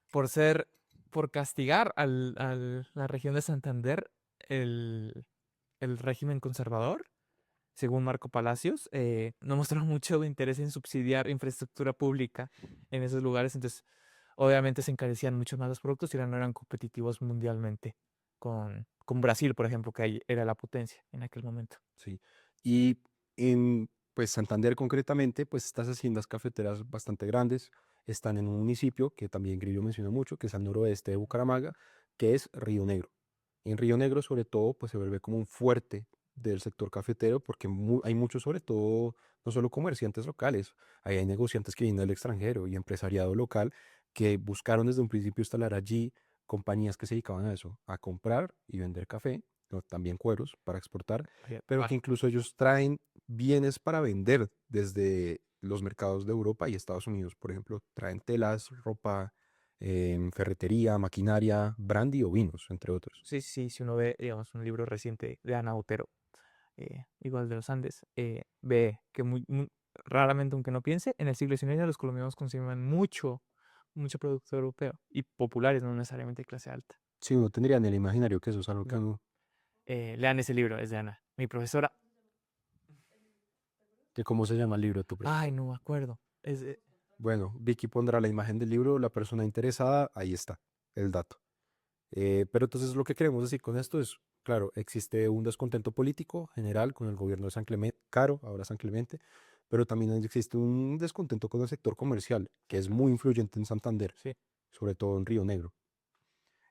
por castigar la región de Santander, el, el régimen conservador, según Marco Palacios, no mostró mucho interés en subsidiar infraestructura pública en esos lugares, entonces obviamente se encarecían mucho más los productos y no eran competitivos mundialmente con Brasil, por ejemplo, que ahí era la potencia en aquel momento. sí. Y en pues Santander concretamente, pues estas haciendas cafeteras bastante grandes están en un municipio que también Grillo menciona mucho, que es al noroeste de Bucaramanga, que es Río Negro. En Río Negro, sobre todo, pues se vuelve como un fuerte del sector cafetero porque hay muchos, sobre todo, no solo comerciantes locales, ahí hay negociantes que vienen del extranjero y empresariado local que buscaron desde un principio instalar allí compañías que se dedicaban a eso, a comprar y vender café, o también cueros para exportar, pero que incluso ellos traen bienes para vender desde los mercados de Europa y Estados Unidos. Por ejemplo, traen telas, ropa, ferretería, maquinaria, brandy o vinos, entre otros. Sí, sí, si uno ve, digamos, un libro reciente de Ana Otero, igual de los Andes, ve que raramente, aunque no piense, en el siglo XIX los colombianos consumían mucho producto europeo y populares, no necesariamente de clase alta. Sí, uno tendría en el imaginario que eso es algo que No. uno, Lean ese libro, es de Ana. Mi profesora, que cómo se llama el libro, tú. ay, no me acuerdo. Bueno, Vicky pondrá la imagen del libro, la persona interesada, ahí está, el dato. Pero entonces lo que queremos decir con esto es, claro, existe un descontento político general con el gobierno de San Clemente, Caro, ahora San Clemente, pero también existe un descontento con el sector comercial, que es muy influyente en Santander, Sí, sobre todo en Río Negro.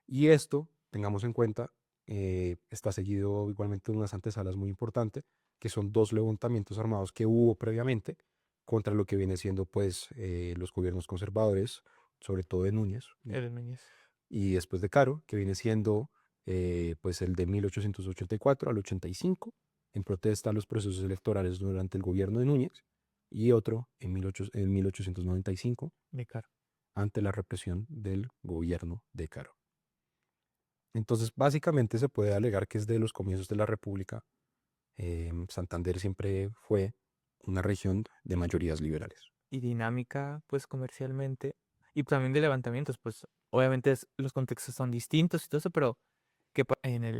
Y esto, tengamos en cuenta, está seguido igualmente de unas antesalas muy importantes, que son dos levantamientos armados que hubo previamente contra lo que viene siendo pues los gobiernos conservadores, sobre todo de Núñez, Eres Núñez. y después de Caro, que viene siendo pues el de 1884 al 85, en protesta a los procesos electorales durante el gobierno de Núñez, y otro en 1895, De Caro. ante la represión del gobierno de Caro. Entonces, básicamente se puede alegar que desde los comienzos de la República, Santander siempre fue una región de mayorías liberales. Y dinámica, pues, comercialmente. Y también de levantamientos, pues, obviamente los contextos son distintos y todo eso, pero que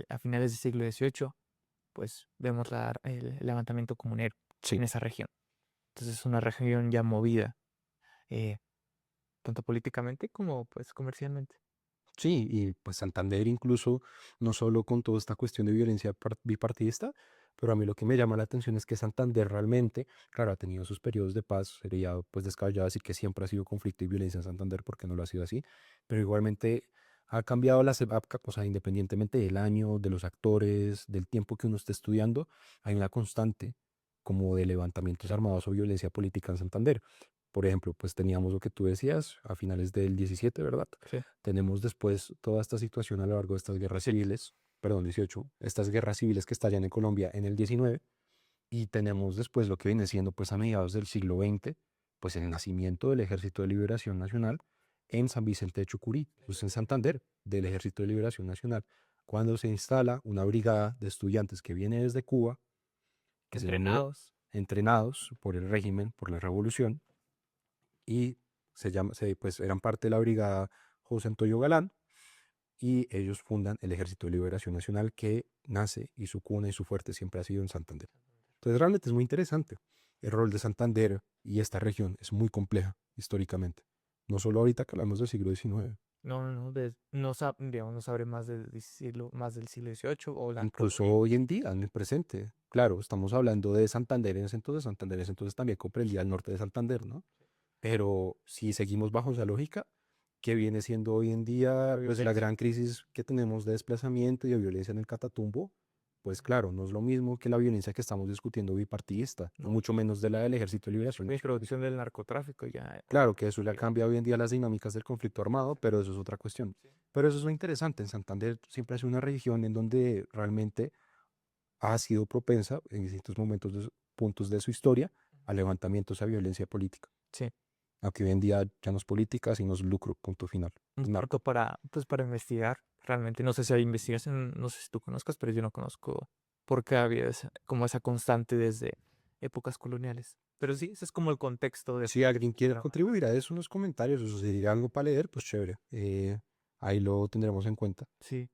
a finales del siglo XVIII, pues, vemos el levantamiento comunero Sí, en esa región. Entonces es una región ya movida, eh, tanto políticamente como, pues, comercialmente. sí, y pues Santander incluso, no solo con toda esta cuestión de violencia bipartidista, pero a mí lo que me llama la atención es que Santander realmente, claro, ha tenido sus periodos de paz, sería pues descabellado decir que siempre ha sido conflicto y violencia en Santander porque no lo ha sido así, pero igualmente ha cambiado las épocas, o sea, independientemente del año, de los actores, del tiempo que uno esté estudiando, hay una constante como de levantamientos armados o violencia política en Santander. Por ejemplo, pues teníamos lo que tú decías a finales del 17, ¿verdad? Sí. Tenemos después toda esta situación a lo largo de estas guerras civiles, perdón, 18, estas guerras civiles que estallan en Colombia en el 19, y tenemos después lo que viene siendo pues a mediados del siglo XX, pues el nacimiento del Ejército de Liberación Nacional en San Vicente de Chucurí, pues en Santander, del Ejército de Liberación Nacional, cuando se instala una brigada de estudiantes que viene desde Cuba, que se llamó Entrenados. entrenados por el régimen, por la revolución, y pues eran parte de la brigada José Antonio Galán, y ellos fundan el Ejército de Liberación Nacional, que nace y su cuna y su fuerte siempre ha sido en Santander. Entonces realmente es muy interesante. El rol de Santander y esta región es muy compleja históricamente. No solo ahorita que hablamos del siglo XIX, Digamos, no sabré más del siglo XVIII o la incluso colonia. hoy en día, en el presente. Claro, estamos hablando de Santander en ese entonces. Santander en ese entonces también comprendía el norte de Santander, ¿no? Pero si seguimos bajo esa lógica, que viene siendo hoy en día pues la gran crisis que tenemos de desplazamiento y de violencia en el Catatumbo, pues claro, no es lo mismo que la violencia que estamos discutiendo bipartidista, No. mucho menos de la del Ejército de Liberación La Nacional. introducción del narcotráfico ya. Claro que eso le cambia hoy en día las dinámicas del conflicto armado, pero eso es otra cuestión. Sí. Pero eso es lo interesante. En Santander siempre ha sido una región en donde realmente ha sido propensa en distintos puntos de su historia a levantamientos a violencia política. Sí. Aunque hoy en día ya no es política, sino es lucro, punto final. Un Es narco. punto para investigar. Realmente no sé si hay investigación, no sé si tú conozcas, pero yo no conozco por qué había como esa constante desde épocas coloniales. Pero sí, ese es como el contexto de. Si alguien quiere Drama. contribuir a eso en los comentarios o sugerir algo para leer, pues chévere. Ahí lo tendremos en cuenta. Sí,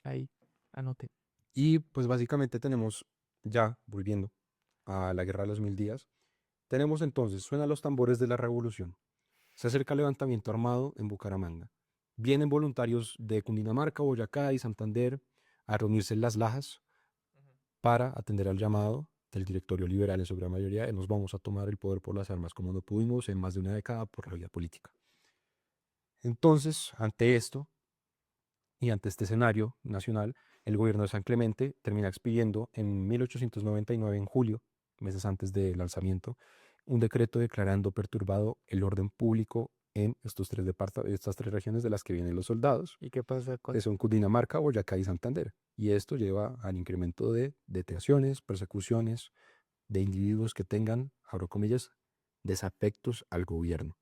ahí, anoten. Y pues básicamente tenemos, ya volviendo a la Guerra de los Mil Días, tenemos entonces, suenan los tambores de la revolución. Se acerca el levantamiento armado en Bucaramanga. Vienen voluntarios de Cundinamarca, Boyacá y Santander a reunirse en Las Lajas para atender al llamado del directorio liberal en su gran mayoría. Nos vamos a tomar el poder por las armas como no pudimos en más de una década por la vía política. Entonces, ante esto y ante este escenario nacional, el gobierno de San Clemente termina expidiendo en 1899, en julio, meses antes del lanzamiento, un decreto declarando perturbado el orden público en estas tres regiones de las que vienen los soldados, ¿Y qué pasa que son Cundinamarca, Boyacá y Santander. Y esto lleva al incremento de detenciones, persecuciones de individuos que tengan, abro comillas, desafectos al gobierno.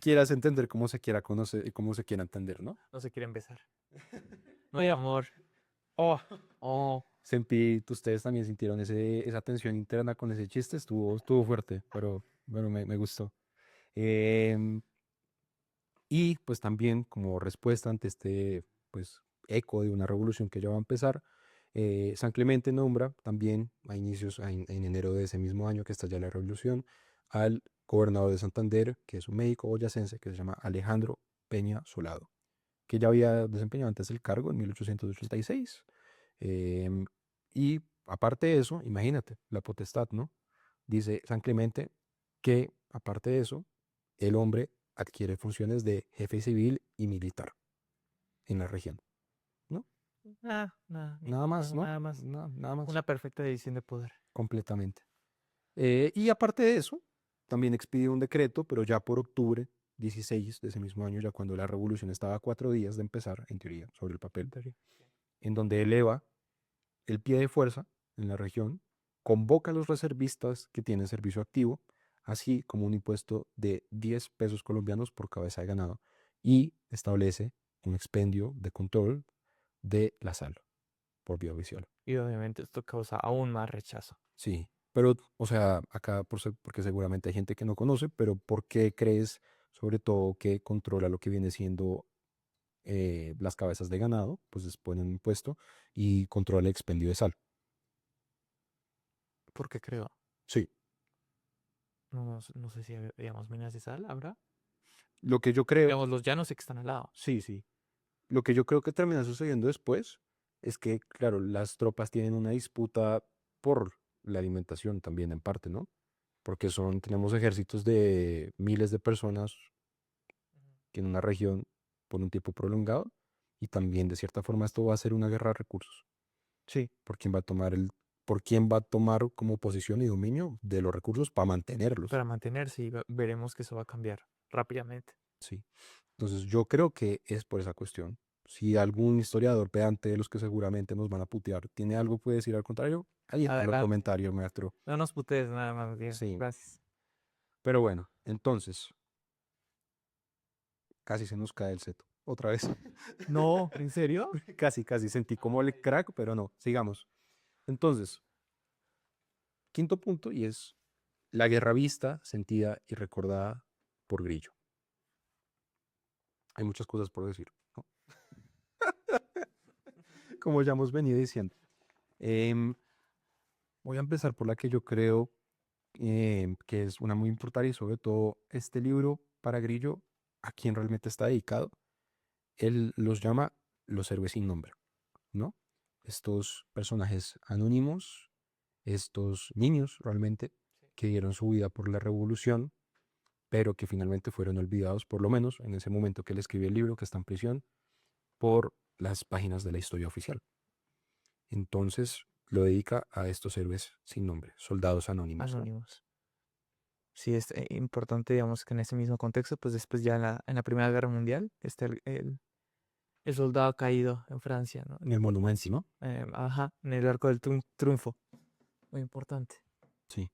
Quieras entender cómo se quiera conocer, cómo se quiera entender, ¿no? No se quieren besar. No hay amor. Oh. Sempi, ustedes también sintieron esa tensión interna con ese chiste, estuvo fuerte, pero bueno, me gustó. Em, y pues también como respuesta ante este pues eco de una revolución que ya va a empezar, San Clemente nombra también a inicios, en enero de ese mismo año que estalla la revolución, al gobernador de Santander, que es un médico boyacense que se llama Alejandro Peña Solado, que ya había desempeñado antes el cargo en 1886. Em, y aparte de eso, imagínate, la potestad, ¿no? Dice San Clemente que aparte de eso, el hombre adquiere funciones de jefe civil y militar en la región, ¿no? Nada más, ¿no? Nada más. Nada más, Una perfecta división de poder. completamente. Y aparte de eso, también expide un decreto, pero ya por octubre 16 de ese mismo año, ya cuando la revolución estaba a 4 días de empezar, en teoría, sobre el papel, en donde eleva el pie de fuerza en la región, convoca a los reservistas que tienen servicio activo, así como un impuesto de 10 pesos colombianos por cabeza de ganado, y establece un expendio de control de la sal por vía visual. Y obviamente esto causa aún más rechazo. Sí, pero, o sea, acá, porque seguramente hay gente que no conoce, pero ¿por qué crees, sobre todo, que controla lo que viene siendo las cabezas de ganado? Pues les ponen un impuesto y controla el expendio de sal. Porque creo. Sí. No sé si, digamos, minas de sal habrá. Lo que yo creo, Digamos, los llanos que están al lado. sí, sí. Lo que yo creo que termina sucediendo después es que, claro, las tropas tienen una disputa por la alimentación también en parte, ¿no? Porque tenemos ejércitos de miles de personas en una región por un tiempo prolongado y también de cierta forma esto va a ser una guerra de recursos. Sí. Por quién va a tomar como posición y dominio de los recursos para mantenerlos. Para mantenerse y veremos que eso va a cambiar rápidamente. Sí. Entonces yo creo que es por esa cuestión. Si algún historiador pedante de los que seguramente nos van a putear tiene algo puede decir al contrario, ahí en los comentarios, maestro. No nos putees nada más, Diego. Sí. Gracias. Pero bueno, entonces, casi se nos cae el seto. Otra vez. No, ¿en serio? Casi sentí como el crack, pero no. Sigamos. Entonces, quinto punto, y es la guerra vista, sentida y recordada por Grillo. Hay muchas cosas por decir, ¿no? Como ya hemos venido diciendo. Em, Voy a empezar por la que yo creo que es una muy importante y sobre todo este libro para Grillo, a quien realmente está dedicado, él los llama los héroes sin nombre, ¿no? Estos personajes anónimos, estos niños realmente que dieron su vida por la revolución, pero que finalmente fueron olvidados, por lo menos en ese momento que él escribió el libro, que está en prisión, por las páginas de la historia oficial. Entonces lo dedica a estos héroes sin nombre, soldados anónimos, ¿no? Anónimos. Sí, es importante, digamos, que en ese mismo contexto, pues después ya en la Primera Guerra Mundial, está el soldado caído en Francia, ¿no? En el monumento, ¿no? Ajá, en el Arco del Triunfo. Muy importante. Sí.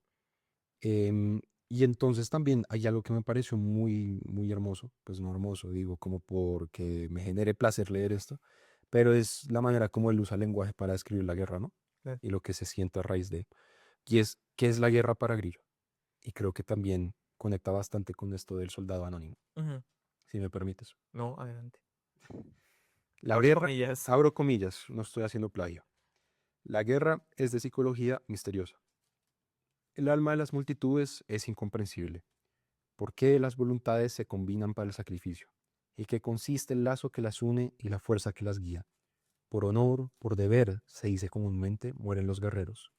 Em, y entonces también hay algo que me pareció muy, muy hermoso, pues no hermoso, digo, como porque me genere placer leer esto, pero es la manera como él usa el lenguaje para describir la guerra, ¿no? Claro. Y lo que se siente a raíz de. Y es, ¿qué es la guerra para Grillo? Y creo que también conecta bastante con esto del soldado anónimo, Ujú. si me permites. No, adelante. La Abres guerra, comillas. abro comillas, no estoy haciendo plagio. La guerra es de psicología misteriosa. El alma de las multitudes es incomprensible. ¿Por qué las voluntades se combinan para el sacrificio? ¿Y qué consiste el lazo que las une y la fuerza que las guía? Por honor, por deber, se dice comúnmente, mueren los guerreros.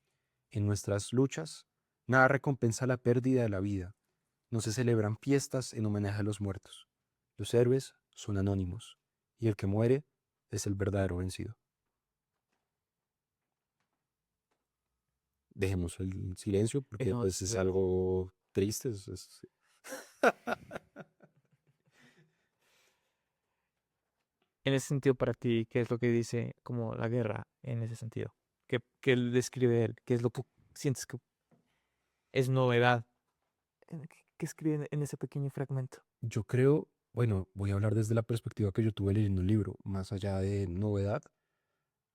En nuestras luchas, nada recompensa la pérdida de la vida. No se celebran fiestas en homenaje a los muertos. Los héroes son anónimos, y el que muere es el verdadero vencido. Dejemos el silencio porque No, pues es algo triste. en ese sentido, para ti, ¿qué es lo que dice como la guerra en ese sentido? ¿Qué describe él? ¿Qué es lo que sientes que es novedad? ¿Qué escribe en ese pequeño fragmento? Yo creo, bueno, voy a hablar desde la perspectiva que yo tuve leyendo el libro, más allá de novedad.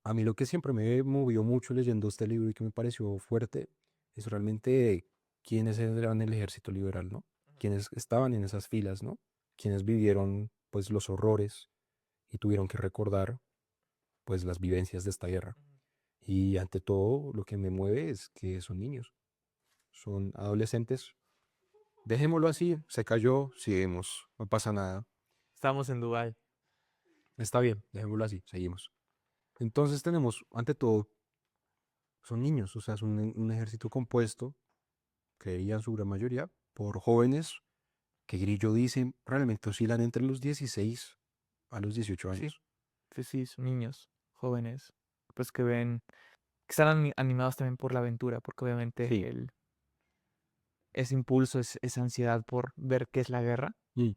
A mí lo que siempre me movió mucho leyendo este libro y que me pareció fuerte es realmente quiénes eran el ejército liberal, ¿no? Quienes estaban en esas filas, ¿no? Quienes vivieron pues los horrores y tuvieron que recordar pues las vivencias de esta guerra. Y ante todo lo que me mueve es que son niños, son adolescentes. Dejémoslo así, se cayó, seguimos, no pasa nada. Estamos en Dubái. Está bien, dejémoslo así, seguimos. Entonces tenemos, ante todo, son niños, o sea, es un ejército compuesto, creían su gran mayoría, por jóvenes que Grillo dice realmente oscilan entre los 16 a los 18 Sí, años. sí, son niños, jóvenes, pues que están animados también por la aventura, porque obviamente Sí. ese impulso, esa ansiedad por ver qué es la guerra, Mm.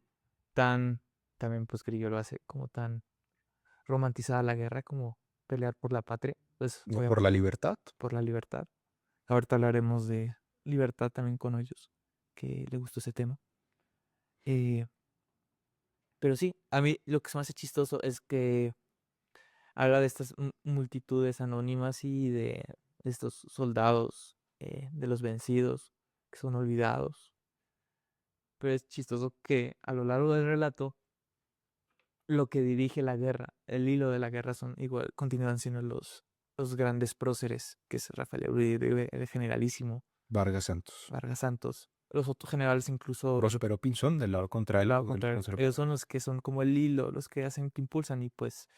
tan, también pues Grillo lo hace como tan romantizada la guerra como pelear por la patria, pues No, por la obviamente libertad. por la libertad. Ahorita hablaremos de libertad también con ellos, que le gustó ese tema. Eh, pero sí, a mí lo que se me hace chistoso es que habla de estas multitudes anónimas y de estos soldados, de los vencidos, que son olvidados. Pero es chistoso que a lo largo del relato, lo que dirige la guerra, el hilo de la guerra son igual, continúan siendo los grandes próceres, que es Rafael Uribe, el generalísimo, Vargas Santos. Vargas Santos, los otros generales incluso Próspero Pinzón del lado contra el lado del ellos conservador. son los que son como el hilo, los que hacen, que impulsan y pues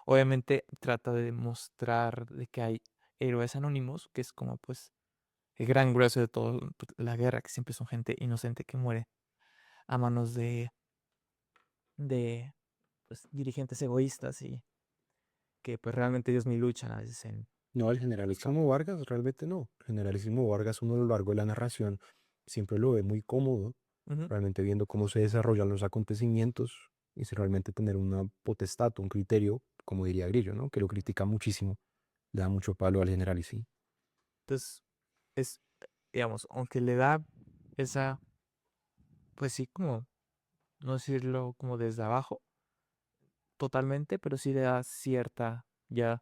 obviamente trata de demostrar de que hay héroes anónimos, que es como pues el gran grueso de toda la guerra, que siempre son gente inocente que muere a manos de pues, dirigentes egoístas y que pues realmente ellos ni luchan a veces en No, el los campos. generalísimo Vargas realmente no. El generalísimo Vargas uno a lo largo de la narración siempre lo ve muy cómodo, Ujú. realmente viendo cómo se desarrollan los acontecimientos y si realmente tener una potestad, un criterio, como diría Grillo, ¿no? Que lo critica muchísimo, le da mucho palo al generalísimo. Entonces es, digamos, aunque le da esa, pues sí, como, no decirlo como desde abajo totalmente, pero sí le da cierta ya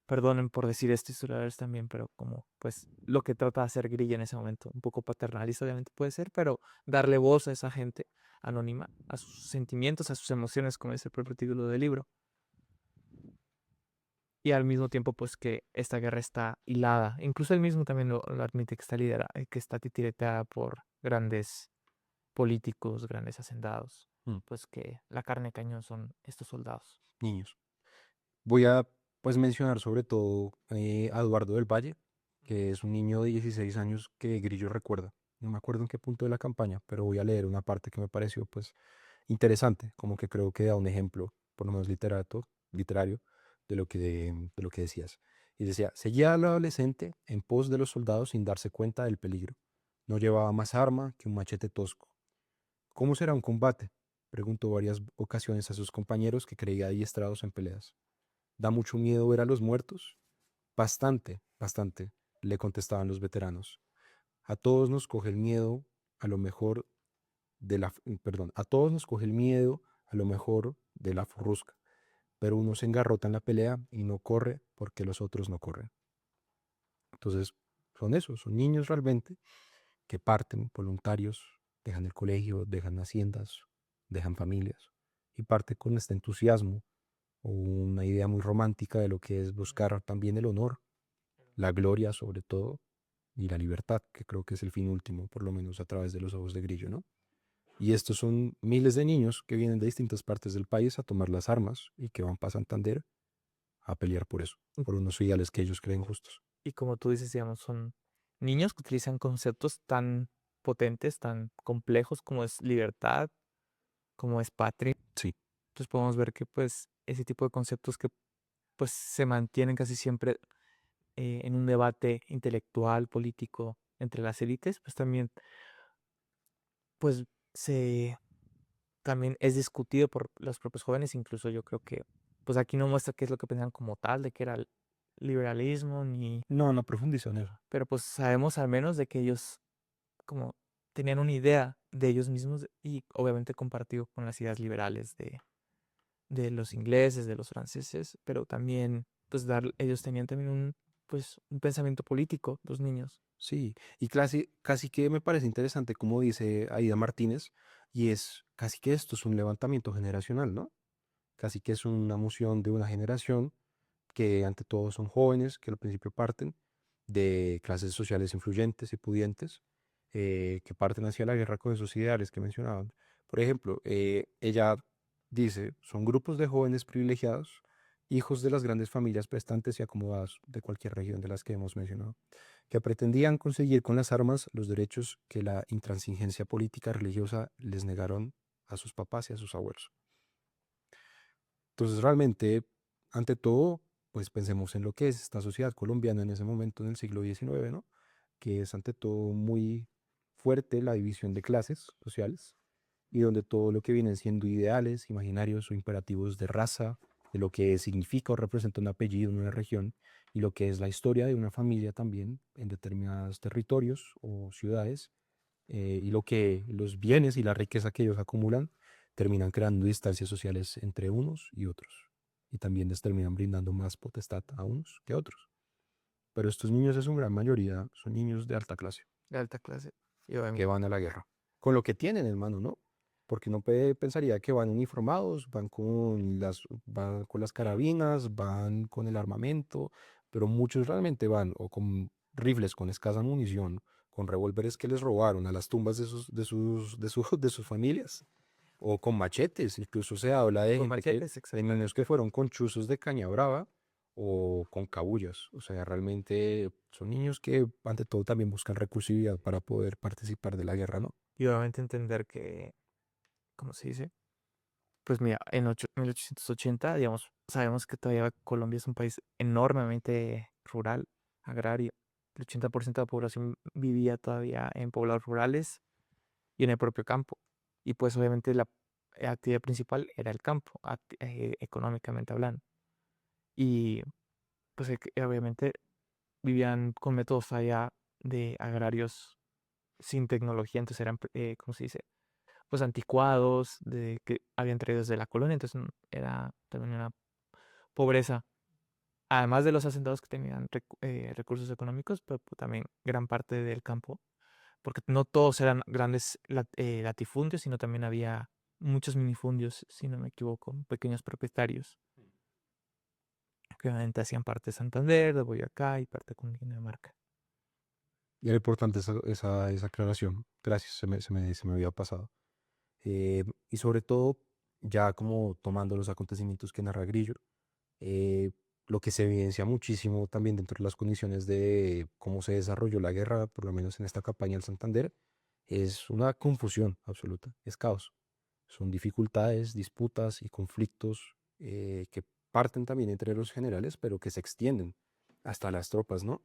perdonen por decir esto, historiadores también, pero como pues lo que trata de hacer Grilla en ese momento, un poco paternalista obviamente puede ser, pero darle voz a esa gente anónima, a sus sentimientos, a sus emociones, como es el propio título del libro. Y al mismo tiempo, pues que esta guerra está hilada. Incluso él mismo también lo admite que está que está titiretada por grandes políticos, grandes hacendados. Mm, Pues que la carne de cañón son estos soldados. niños. Voy a pues mencionar sobre todo a Eduardo del Valle, que es un niño de 16 años que Grillo recuerda. No me acuerdo en qué punto de la campaña, pero voy a leer una parte que me pareció pues interesante, como que creo que da un ejemplo, por lo menos literario, de lo que decías. Y decía, seguía al adolescente en pos de los soldados sin darse cuenta del peligro. No llevaba más arma que un machete tosco. ¿Cómo será un combate? Preguntó varias ocasiones a sus compañeros que creía adiestrados en peleas. ¿Da mucho miedo ver a los muertos? Bastante, bastante, le contestaban los veteranos. A todos nos coge el miedo, a lo mejor perdón, a todos nos coge el miedo, a lo mejor de la furrusca, pero uno se engarrota en la pelea y no corre porque los otros no corren. Entonces, son esos, son niños realmente que parten voluntarios, dejan el colegio, dejan haciendas, dejan familias y parten con este entusiasmo o una idea muy romántica de lo que es buscar también el honor, la gloria sobre todo y la libertad, que creo que es el fin último, por lo menos a través de los ojos de Grillo, ¿no? Y estos son miles de niños que vienen de distintas partes del país a tomar las armas y que van para Santander a pelear por eso, por unos ideales que ellos creen justos. Y como tú dices, digamos, son niños que utilizan conceptos tan potentes, tan complejos como es libertad, como es patria. Sí, Entonces podemos ver que pues ese tipo de conceptos que pues se mantienen casi siempre en un debate intelectual, político entre las élites, pues también pues se también es discutido por los propios jóvenes. Incluso yo creo que pues aquí no muestra qué es lo que pensaban como tal, de que era el liberalismo, ni, no, no profundizo en eso. pero pues sabemos al menos de que ellos como tenían una idea de ellos mismos y obviamente compartido con las ideas liberales de los ingleses, de los franceses, pero también pues ellos tenían también pues un pensamiento político, los niños. Sí, y casi que me parece interesante como dice Aida Martínez, y es casi que esto es un levantamiento generacional, ¿no? Casi que es una moción de una generación que ante todo son jóvenes, que al principio parten de clases sociales influyentes y pudientes, que parten hacia la guerra con esos ideales que mencionaban. Por ejemplo, ella dice, son grupos de jóvenes privilegiados, hijos de las grandes familias prestantes y acomodados de cualquier región de las que hemos mencionado, que pretendían conseguir con las armas los derechos que la intransigencia política religiosa les negaron a sus papás y a sus abuelos. Entonces, realmente, ante todo, pues pensemos en lo que es esta sociedad colombiana en ese momento, en el siglo XIX, ¿no? Que es ante todo muy fuerte la división de clases sociales y donde todo lo que vienen siendo ideales, imaginarios o imperativos de raza, de lo que significa o representa un apellido en una región y lo que es la historia de una familia también en determinados territorios o ciudades, y lo que los bienes y la riqueza que ellos acumulan terminan creando distancias sociales entre unos y otros. Y también les terminan brindando más potestad a unos que a otros. Pero estos niños en su gran mayoría son niños de alta clase, De alta clase. Y que obviamente, van a la guerra. Con lo que tienen, hermano, ¿no? Porque no pensaría que van uniformados, van con las carabinas, van con el armamento, pero muchos realmente van o con rifles con escasa munición, con revólveres que les robaron a las tumbas de sus familias, o con machetes. Incluso se habla de con gente que, machetes, de exacto. niños que fueron con chuzos de caña brava o con cabullas. O sea, realmente son niños que ante todo también buscan recursividad para poder participar de la guerra, ¿no? Y obviamente entender que, ¿cómo se dice? Pues mira, en 1880, digamos, sabemos que todavía Colombia es un país enormemente rural, agrario. El 80% de la población vivía todavía en poblados rurales y en el propio campo. Y pues obviamente la actividad principal era el campo, económicamente hablando. Y pues obviamente vivían con métodos allá de agrarios sin tecnología, entonces eran, ¿cómo se dice? Pues anticuados, que habían traído desde la colonia, entonces era también una pobreza además de los hacendados que tenían recursos económicos, pero también gran parte del campo, porque no todos eran grandes latifundios, sino también había muchos minifundios, si no me equivoco, pequeños propietarios, que obviamente hacían parte de Santander, de Boyacá y parte de Cundinamarca. Y era importante esa aclaración. Gracias, se me había pasado. Y sobre todo, ya como tomando los acontecimientos que narra Grillo, eh, lo que se evidencia muchísimo también dentro de las condiciones de cómo se desarrolló la guerra, por lo menos en esta campaña del Santander, es una confusión absoluta, es caos. Son dificultades, disputas y conflictos que parten también entre los generales, pero que se extienden hasta las tropas, ¿no?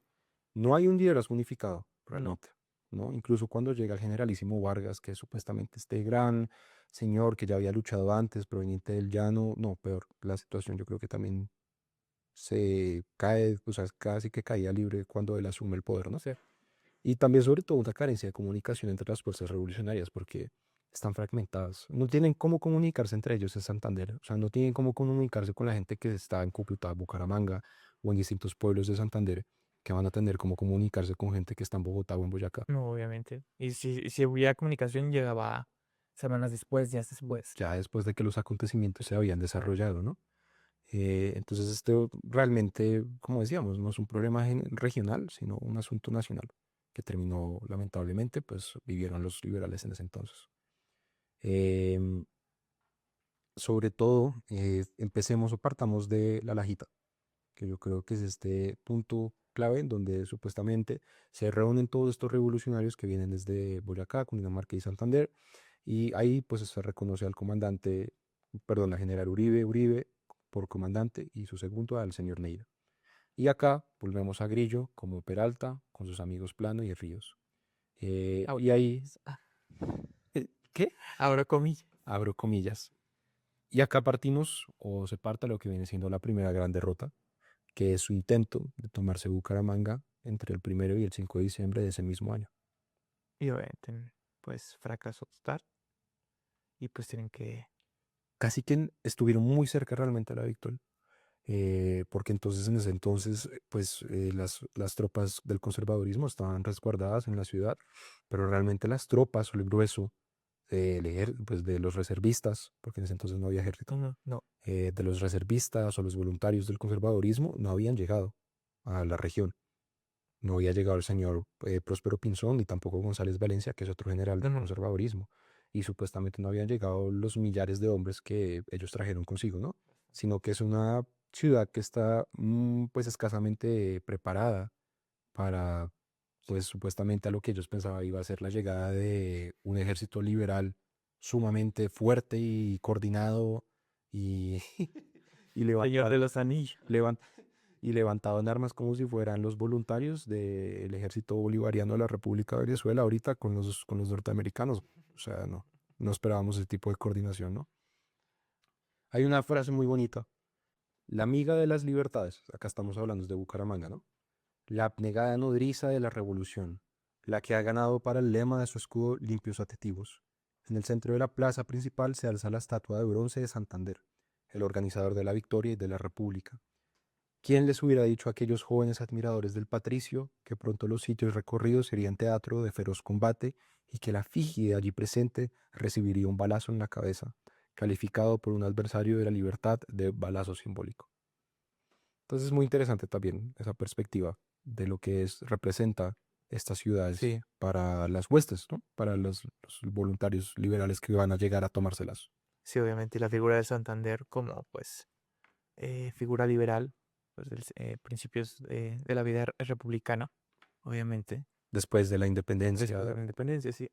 No hay un liderazgo unificado, No, realmente, ¿no? Incluso cuando llega el generalísimo Vargas, que es supuestamente este gran señor que ya había luchado antes, proveniente del llano, no, peor, la situación yo creo que también se cae, o sea, casi que caía libre cuando él asume el poder, ¿no? sí. Y también sobre todo una carencia de comunicación entre las fuerzas revolucionarias, porque están fragmentadas, no tienen cómo comunicarse entre ellos en Santander, o sea, no tienen cómo comunicarse con la gente que está en Cúcuta, Bucaramanga o en distintos pueblos de Santander, que van a tener cómo comunicarse con gente que está en Bogotá o en Boyacá. No, obviamente. Y si hubiera comunicación, llegaba semanas después, días después. Ya después de que los acontecimientos se habían desarrollado, ¿no? Entonces, esto realmente, como decíamos, no es un problema regional, sino un asunto nacional, que terminó, lamentablemente, pues vivieron los liberales en ese entonces. Em, Sobre todo, empecemos o partamos de La Lajita, que yo creo que es este punto clave en donde supuestamente se reúnen todos estos revolucionarios que vienen desde Boyacá, Cundinamarca y Santander, y ahí pues se reconoce al comandante, perdón, al general Uribe por comandante y su segundo al señor Neira. Y acá volvemos a Grillo como Peralta con sus amigos Plano y Ríos. Ahora, Y ahí, ¿qué? ahora comillas. Abro comillas. Y acá partimos o se parta lo que viene siendo la primera gran derrota, que es su intento de tomarse Bucaramanga entre el 1 y el 5 de diciembre de ese mismo año. Y obviamente, pues fracaso total. Y pues tienen que. Casi que estuvieron muy cerca realmente a la victoria, porque entonces en ese entonces pues las tropas del conservadurismo estaban resguardadas en la ciudad, pero realmente las tropas o el grueso pues, de los reservistas, porque en ese entonces no había ejército, No, no. de los reservistas o los voluntarios del conservadurismo no habían llegado a la región. No había llegado el señor Próspero Pinzón ni tampoco González Valencia, que es otro general No, del no. conservadurismo. Y supuestamente no habían llegado los millares de hombres que ellos trajeron consigo, ¿no? Sino que es una ciudad que está pues escasamente preparada para pues supuestamente a lo que ellos pensaban iba a ser la llegada de un ejército liberal sumamente fuerte y coordinado y, y Señor levantado, de los Anillos. y levantado en armas como si fueran los voluntarios del ejército bolivariano de la República de Venezuela ahorita con los norteamericanos. O sea, no esperábamos ese tipo de coordinación, ¿no? Hay una frase muy bonita. La amiga de las libertades, acá estamos hablando de Bucaramanga, ¿no? La abnegada nodriza de la revolución, la que ha ganado para el lema de su escudo limpios adjetivos. En el centro de la plaza principal se alza la estatua de bronce de Santander, el organizador de la victoria y de la república. ¿Quién les hubiera dicho a aquellos jóvenes admiradores del patricio que pronto los sitios recorridos serían teatro de feroz combate y que la efigie allí presente recibiría un balazo en la cabeza, calificado por un adversario de la libertad de balazo simbólico? Entonces es muy interesante también esa perspectiva de lo que representa estas ciudades Sí, para las huestes, ¿no? Para los voluntarios liberales que van a llegar a tomárselas. sí, obviamente. Y la figura de Santander como, pues, figura liberal, pues, principios de la vida republicana, obviamente. Después de la Después de independencia. la independencia, sí.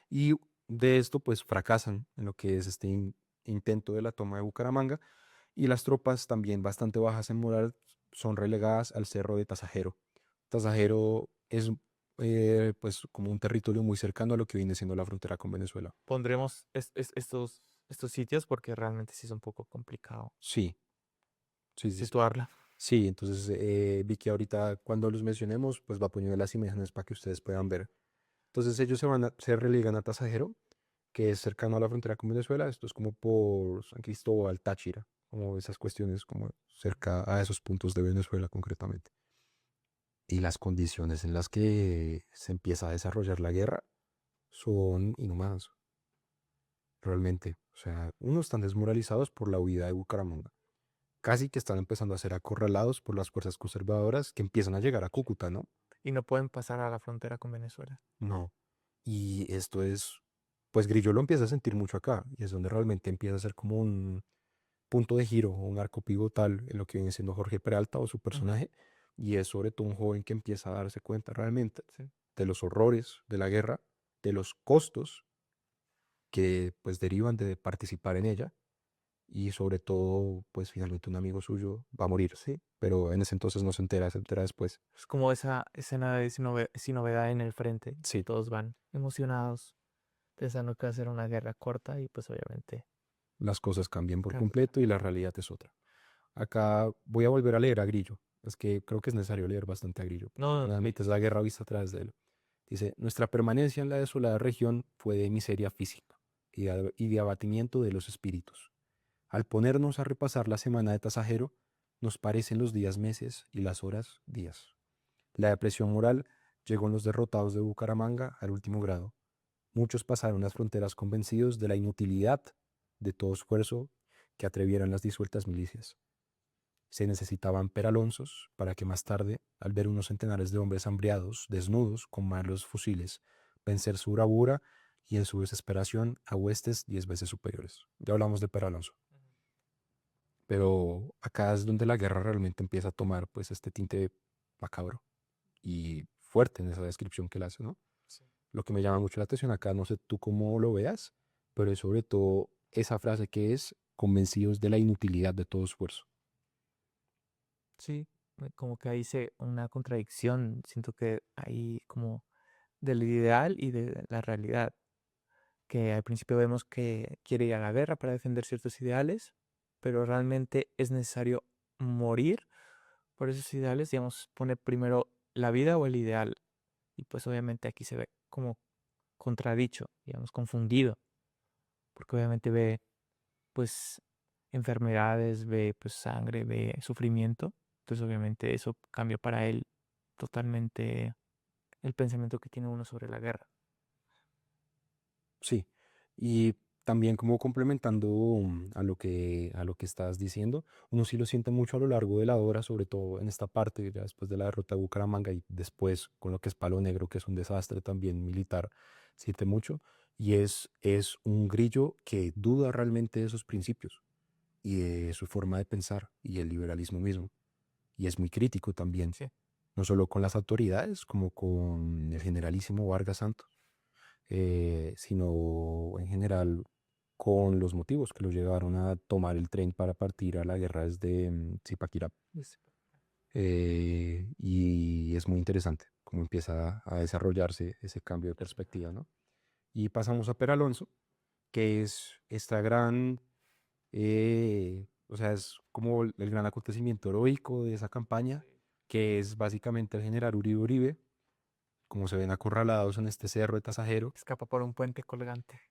Y de esto pues fracasan en lo que es este intento de la toma de Bucaramanga y las tropas también bastante bajas en moral son relegadas al cerro de Tasajero. Tasajero es pues como un territorio muy cercano a lo que viene siendo la frontera con Venezuela. Pondremos estos sitios porque realmente sí es un poco complicado Sí, sí. situarla. Sí, entonces vi que ahorita cuando los mencionemos pues va a poner las imágenes para que ustedes puedan ver. Entonces ellos se relegan a Tasajero, que es cercano a la frontera con Venezuela. Esto es como por San Cristóbal, Táchira. como esas cuestiones como cerca a esos puntos de Venezuela concretamente. Y las condiciones en las que se empieza a desarrollar la guerra son inhumanas, realmente. O sea, unos están desmoralizados por la huida de Bucaramanga. Casi que están empezando a ser acorralados por las fuerzas conservadoras que empiezan a llegar a Sí. Cúcuta, ¿no? Y no pueden pasar a la frontera con Venezuela. No. Y esto es, pues Grillo lo empieza a sentir mucho acá, y es donde realmente empieza a ser como un punto de giro, o un arco pivotal en lo que viene siendo Jorge Peralta o su Ujú. personaje, y es sobre todo un joven que empieza a darse cuenta realmente Sí. de los horrores de la guerra, de los costos que pues derivan de participar en ella, y sobre todo, pues finalmente un amigo suyo va a morir, Sí. pero en ese entonces no se entera después. Es como esa escena de Sin Novedad en el frente. Sí, Todos van emocionados, pensando que va a ser una guerra corta y pues obviamente las cosas cambian por cambia. completo y la realidad es otra. Acá voy a volver a leer a Grillo. Es que creo que es necesario leer bastante a Grillo. No, Realmente es la guerra vista atrás de él. Dice, nuestra permanencia en la desolada región fue de miseria física y de abatimiento de los espíritus. Al ponernos a repasar la semana de tasajero, nos parecen los días meses y las horas días. La depresión moral llegó en los derrotados de Bucaramanga al último grado. Muchos pasaron las fronteras convencidos de la inutilidad de todo esfuerzo que atrevieran las disueltas milicias. Se necesitaban peralonzos para que más tarde, al ver unos centenares de hombres hambriados, desnudos, con malos fusiles, vencer su bravura y en su desesperación a huestes 10 veces superiores. Ya hablamos de Peralonso. Pero acá es donde la guerra realmente empieza a tomar pues este tinte macabro y fuerte en esa descripción que él hace, ¿no? sí. Lo que me llama mucho la atención acá, no sé tú cómo lo veas, pero es sobre todo esa frase que es convencidos de la inutilidad de todo esfuerzo. Sí, como que ahí se una contradicción, siento que hay como del ideal y de la realidad, que al principio vemos que quiere ir a la guerra para defender ciertos ideales, pero realmente es necesario morir por esos ideales, digamos, pone primero la vida o el ideal, y pues obviamente aquí se ve como contradicho, digamos, confundido, porque obviamente ve pues enfermedades, ve pues sangre, ve sufrimiento. Entonces obviamente eso cambió para él totalmente el pensamiento que tiene uno sobre la guerra. Sí, y también como complementando a lo que estás diciendo, uno sí lo siente mucho a lo largo de la obra, sobre todo en esta parte, ya después de la derrota de Bucaramanga y después con lo que es Palo Negro, que es un desastre también militar, siente mucho, y es un Grillo que duda realmente de sus principios y de su forma de pensar y el liberalismo mismo, y es muy crítico también, Sí, no solo con las autoridades, como con el generalísimo Vargas Santos, sino en general con los motivos que lo llevaron a tomar el tren para partir a la guerra desde Zipaquirá. Y es muy interesante cómo empieza a desarrollarse ese cambio de perspectiva, ¿no? Y pasamos a Peralonso, que es esta gran, o sea, es como el gran acontecimiento heroico de esa campaña, que es básicamente el general Uribe Uribe, como se ven acorralados en este cerro de Tasajero, escapa por un puente colgante.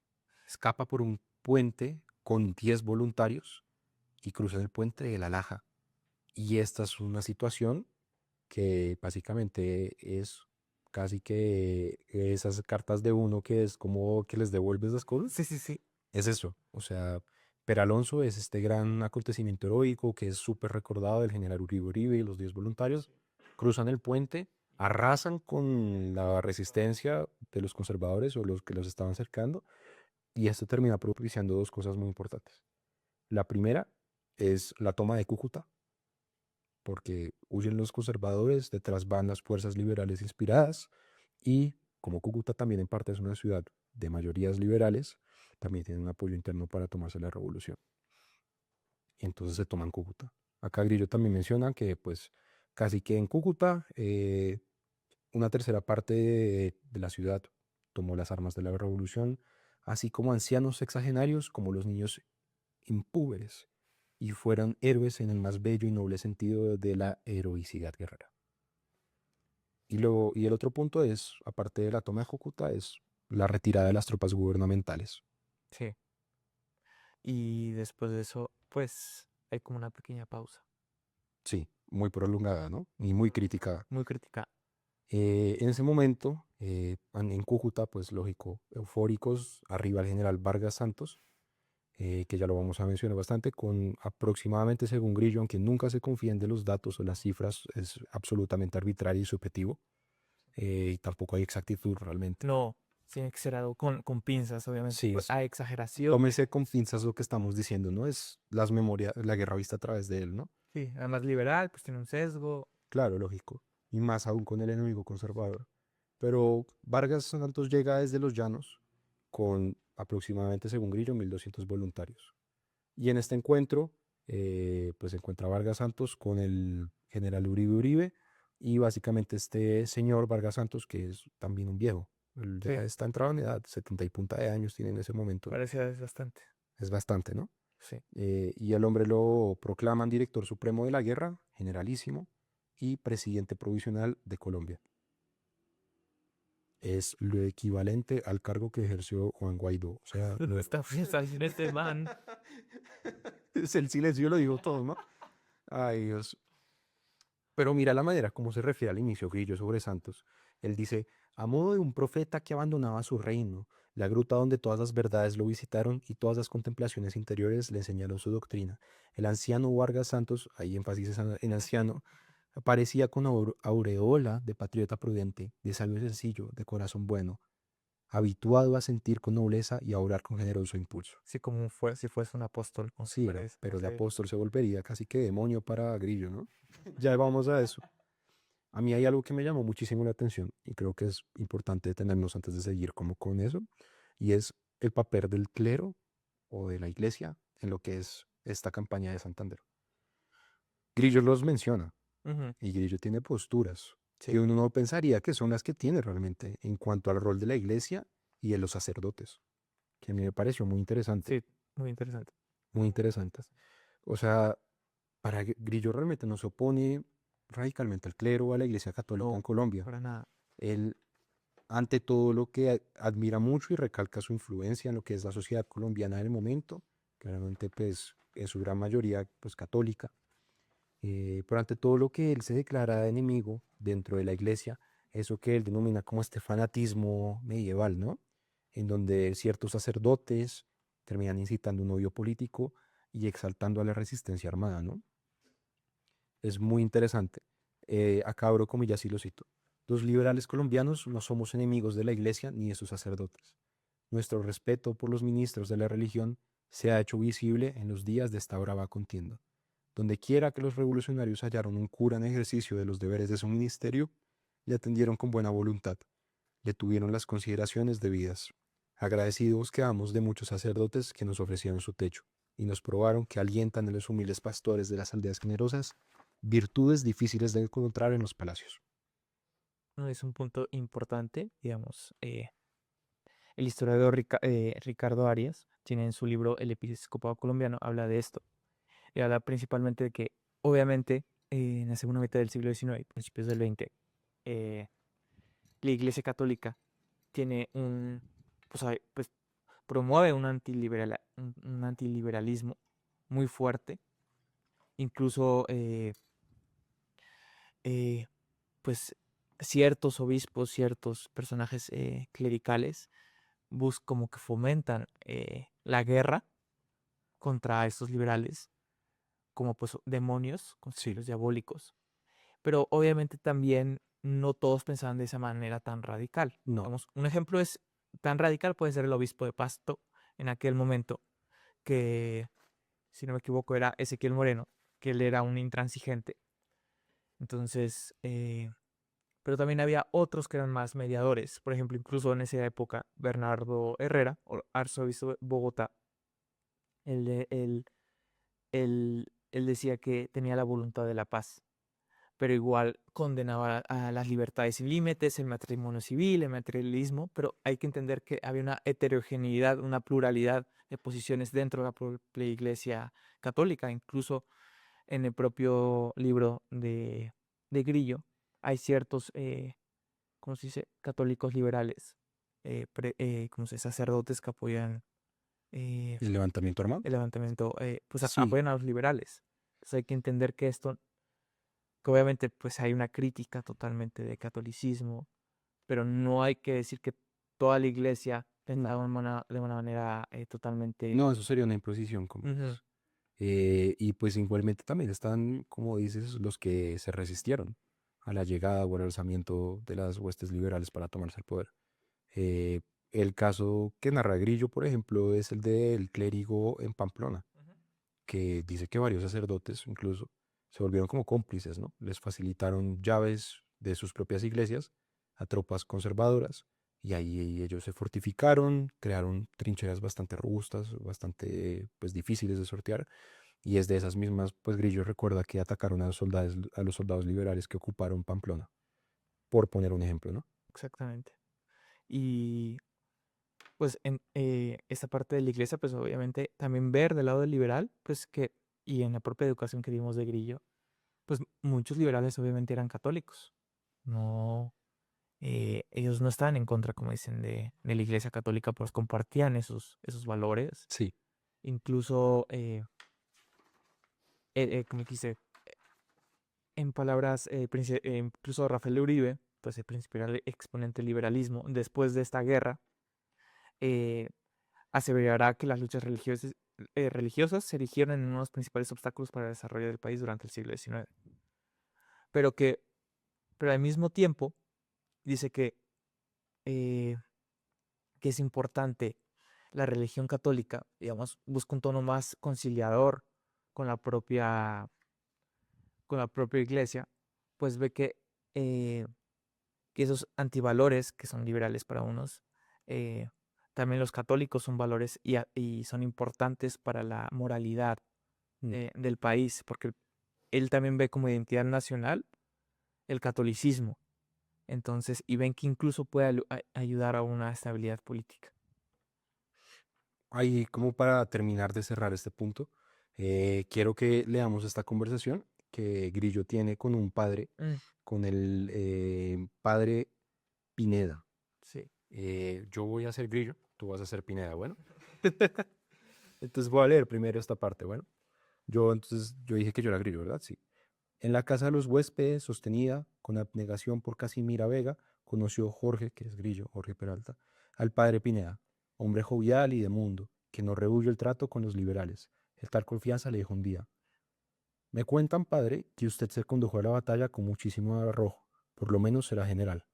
escapa por un puente con 10 voluntarios y cruza el puente de la Laja. Y esta es una situación que básicamente es casi que esas cartas de uno que es como que les devuelves las cosas. Sí, sí, sí. Es eso. O sea, Peralonso es este gran acontecimiento heroico que es súper recordado del general Uribe Uribe y los 10 voluntarios. Cruzan el puente, arrasan con la resistencia de los conservadores o los que los estaban cercando. Y esto termina propiciando dos cosas muy importantes. La primera es la toma de Cúcuta, porque huyen los conservadores, detrás van las fuerzas liberales inspiradas y como Cúcuta también en parte es una ciudad de mayorías liberales, también tienen un apoyo interno para tomarse la revolución. Y entonces se toman Cúcuta. Acá Grillo también menciona que pues casi que en Cúcuta una tercera parte de la ciudad tomó las armas de la revolución, así como ancianos sexagenarios como los niños impúberes, y fueran héroes en el más bello y noble sentido de la heroicidad guerrera. Y el otro punto es, aparte de la toma de Cúcuta, es la retirada de las tropas gubernamentales. Sí. Y después de eso, pues hay como una pequeña pausa, Sí, muy prolongada, ¿no? Y muy criticada. muy criticada. En ese momento, en Cúcuta, pues lógico, eufóricos, arriba el general Vargas Santos, que ya lo vamos a mencionar bastante, con aproximadamente, según Grillo, aunque nunca se confíen de los datos o las cifras, es absolutamente arbitrario y subjetivo, y tampoco hay exactitud realmente. No, tiene que ser algo con pinzas, obviamente. Sí, Hay exageraciones. tómese con pinzas lo que estamos diciendo, ¿no? Es las memorias, la guerra vista a través de él, ¿no? Sí, además liberal, pues tiene un sesgo. Claro, lógico. Y más aún con el enemigo conservador. Pero Vargas Santos llega desde los llanos con aproximadamente, según Grillo, 1.200 voluntarios. Y en este encuentro, pues se encuentra Vargas Santos con el general Uribe Uribe y básicamente este señor Vargas Santos, que es también un viejo. Él Sí, ya está entrado en edad, 70 y punta de años tiene en ese momento. parecía es bastante. Es bastante, ¿no? Sí. Y el hombre lo proclaman director supremo de la guerra, generalísimo, y presidente provisional de Colombia. Es lo equivalente al cargo que ejerció Juan Guaidó. O sea, no, Está fiesta en este man. es el silencio, lo digo todo, ¿no? Ay, Dios. Pero mira la manera como se refiere al inicio Grillo sobre Santos. Él dice, a modo de un profeta que abandonaba su reino, la gruta donde todas las verdades lo visitaron y todas las contemplaciones interiores le enseñaron su doctrina. El anciano Vargas Santos, ahí énfasis es en anciano, aparecía con aureola de patriota prudente, de sabio sencillo, de corazón bueno, habituado a sentir con nobleza y a orar con generoso impulso. Sí, si fuese un apóstol, como si Sí, fuera ¿no? eso. Pero de Sí. apóstol se volvería casi que demonio para Grillo, ¿no? Ya vamos a eso. A mí hay algo que me llamó muchísimo la atención y creo que es importante detenernos antes de seguir como con eso, y es el papel del clero o de la iglesia en lo que es esta campaña de Santander. Grillo los menciona Ujú, y Grillo tiene posturas sí, que uno no pensaría que son las que tiene realmente en cuanto al rol de la iglesia y de los sacerdotes, que a mí me pareció muy interesante, sí, muy interesante. muy interesantes. O sea, para Grillo realmente no se opone radicalmente al clero o a la iglesia católica No, en Colombia. para nada. Él, ante todo, lo que admira mucho y recalca su influencia en lo que es la sociedad colombiana del momento, claramente pues en su gran mayoría pues católica, pero ante todo lo que él se declara enemigo dentro de la iglesia, eso que él denomina como este fanatismo medieval, ¿no? En donde ciertos sacerdotes terminan incitando un odio político y exaltando a la resistencia armada, ¿no? Es muy interesante. Acá abro comillas y lo cito. Los liberales colombianos no somos enemigos de la iglesia ni de sus sacerdotes. Nuestro respeto por los ministros de la religión se ha hecho visible en los días de esta brava contienda. Donde quiera que los revolucionarios hallaron un cura en ejercicio de los deberes de su ministerio, le atendieron con buena voluntad, le tuvieron las consideraciones debidas. Agradecidos quedamos de muchos sacerdotes que nos ofrecieron su techo y nos probaron que alientan a los humildes pastores de las aldeas generosas virtudes difíciles de encontrar en los palacios. No, es un punto importante, digamos. El historiador Ricardo Arias tiene en su libro El Episcopado Colombiano, habla de esto. Y habla principalmente de que, obviamente, en la segunda mitad del siglo XIX y principios del XX, eh, la Iglesia Católica tiene pues promueve un antiliberalismo muy fuerte. Incluso, eh, pues, ciertos obispos, ciertos personajes clericales como que fomentan la guerra contra estos liberales como pues demonios, Sí, consejeros diabólicos. Pero obviamente también no todos pensaban de esa manera tan radical. no, Vamos, un ejemplo es tan radical puede ser el obispo de Pasto en aquel momento, que si no me equivoco era Ezequiel Moreno, que él era un intransigente. Entonces, pero también había otros que eran más mediadores. Por ejemplo, incluso en esa época, Bernardo Herrera, arzobispo de Bogotá, él, él, él decía que tenía la voluntad de la paz, pero igual condenaba a las libertades sin límites, el matrimonio civil, el materialismo, pero hay que entender que había una heterogeneidad, una pluralidad de posiciones dentro de la propia Iglesia Católica. Incluso en el propio libro de Grillo hay ciertos, ¿cómo se dice?, católicos liberales, ¿cómo se dice?, sacerdotes que apoyan eh, ¿El levantamiento armado? el levantamiento, pues Sí, apoyan a los liberales. Entonces hay que entender que esto, que obviamente pues hay una crítica totalmente de catolicismo, pero no hay que decir que toda la iglesia pensaba de una manera totalmente... no, eso sería una imposición, como Ujú. dices. Y pues igualmente también están, como dices, los que se resistieron a la llegada o al alzamiento de las huestes liberales para tomarse el poder. Eh, el caso que narra Grillo, por ejemplo, es el del clérigo en Pamplona, Ujú. que dice que varios sacerdotes incluso se volvieron como cómplices, ¿no? Les facilitaron llaves de sus propias iglesias a tropas conservadoras y ahí ellos se fortificaron, crearon trincheras bastante robustas, bastante pues difíciles de sortear y es de esas mismas, pues Grillo recuerda que atacaron a los soldados liberales que ocuparon Pamplona, por poner un ejemplo, ¿no? Exactamente. Y pues en esta parte de la iglesia, pues obviamente también ver del lado del liberal, pues que, y en la propia educación que dimos de Grillo, pues muchos liberales obviamente eran católicos. No, ellos no estaban en contra, como dicen, de la iglesia católica, pues compartían esos valores. Sí. Incluso, como dice, en palabras, incluso Rafael Uribe, pues el principal exponente del liberalismo, después de esta guerra, eh, aseverará que las luchas religiosas se erigieron en uno de los principales obstáculos para el desarrollo del país durante el siglo XIX. Pero que, pero al mismo tiempo, dice eh, que es importante la religión católica, digamos, busca un tono más conciliador con con la propia iglesia, pues ve eh, que esos antivalores que son liberales para unos, eh, también los católicos son valores y son importantes para la moralidad Mm. del país, porque él también ve como identidad nacional el catolicismo. Entonces, y ven que incluso puede ayudar a una estabilidad política. Ahí, como para terminar de cerrar este punto, quiero que leamos esta conversación que Grillo tiene con un padre, Mm, con el padre Pineda. sí. Yo voy a ser Grillo, tú vas a ser Pineda, bueno. Entonces voy a leer primero esta parte, bueno. Yo dije que yo era Grillo, ¿verdad? Sí. En la casa de los huéspedes, sostenida con abnegación por Casimira Vega, conoció Jorge, que es Grillo, Jorge Peralta, al padre Pineda, hombre jovial y de mundo, que no rehuyó el trato con los liberales. El tal confianza le dijo un día: me cuentan, padre, que usted se condujo a la batalla con muchísimo arrojo, por lo menos será general.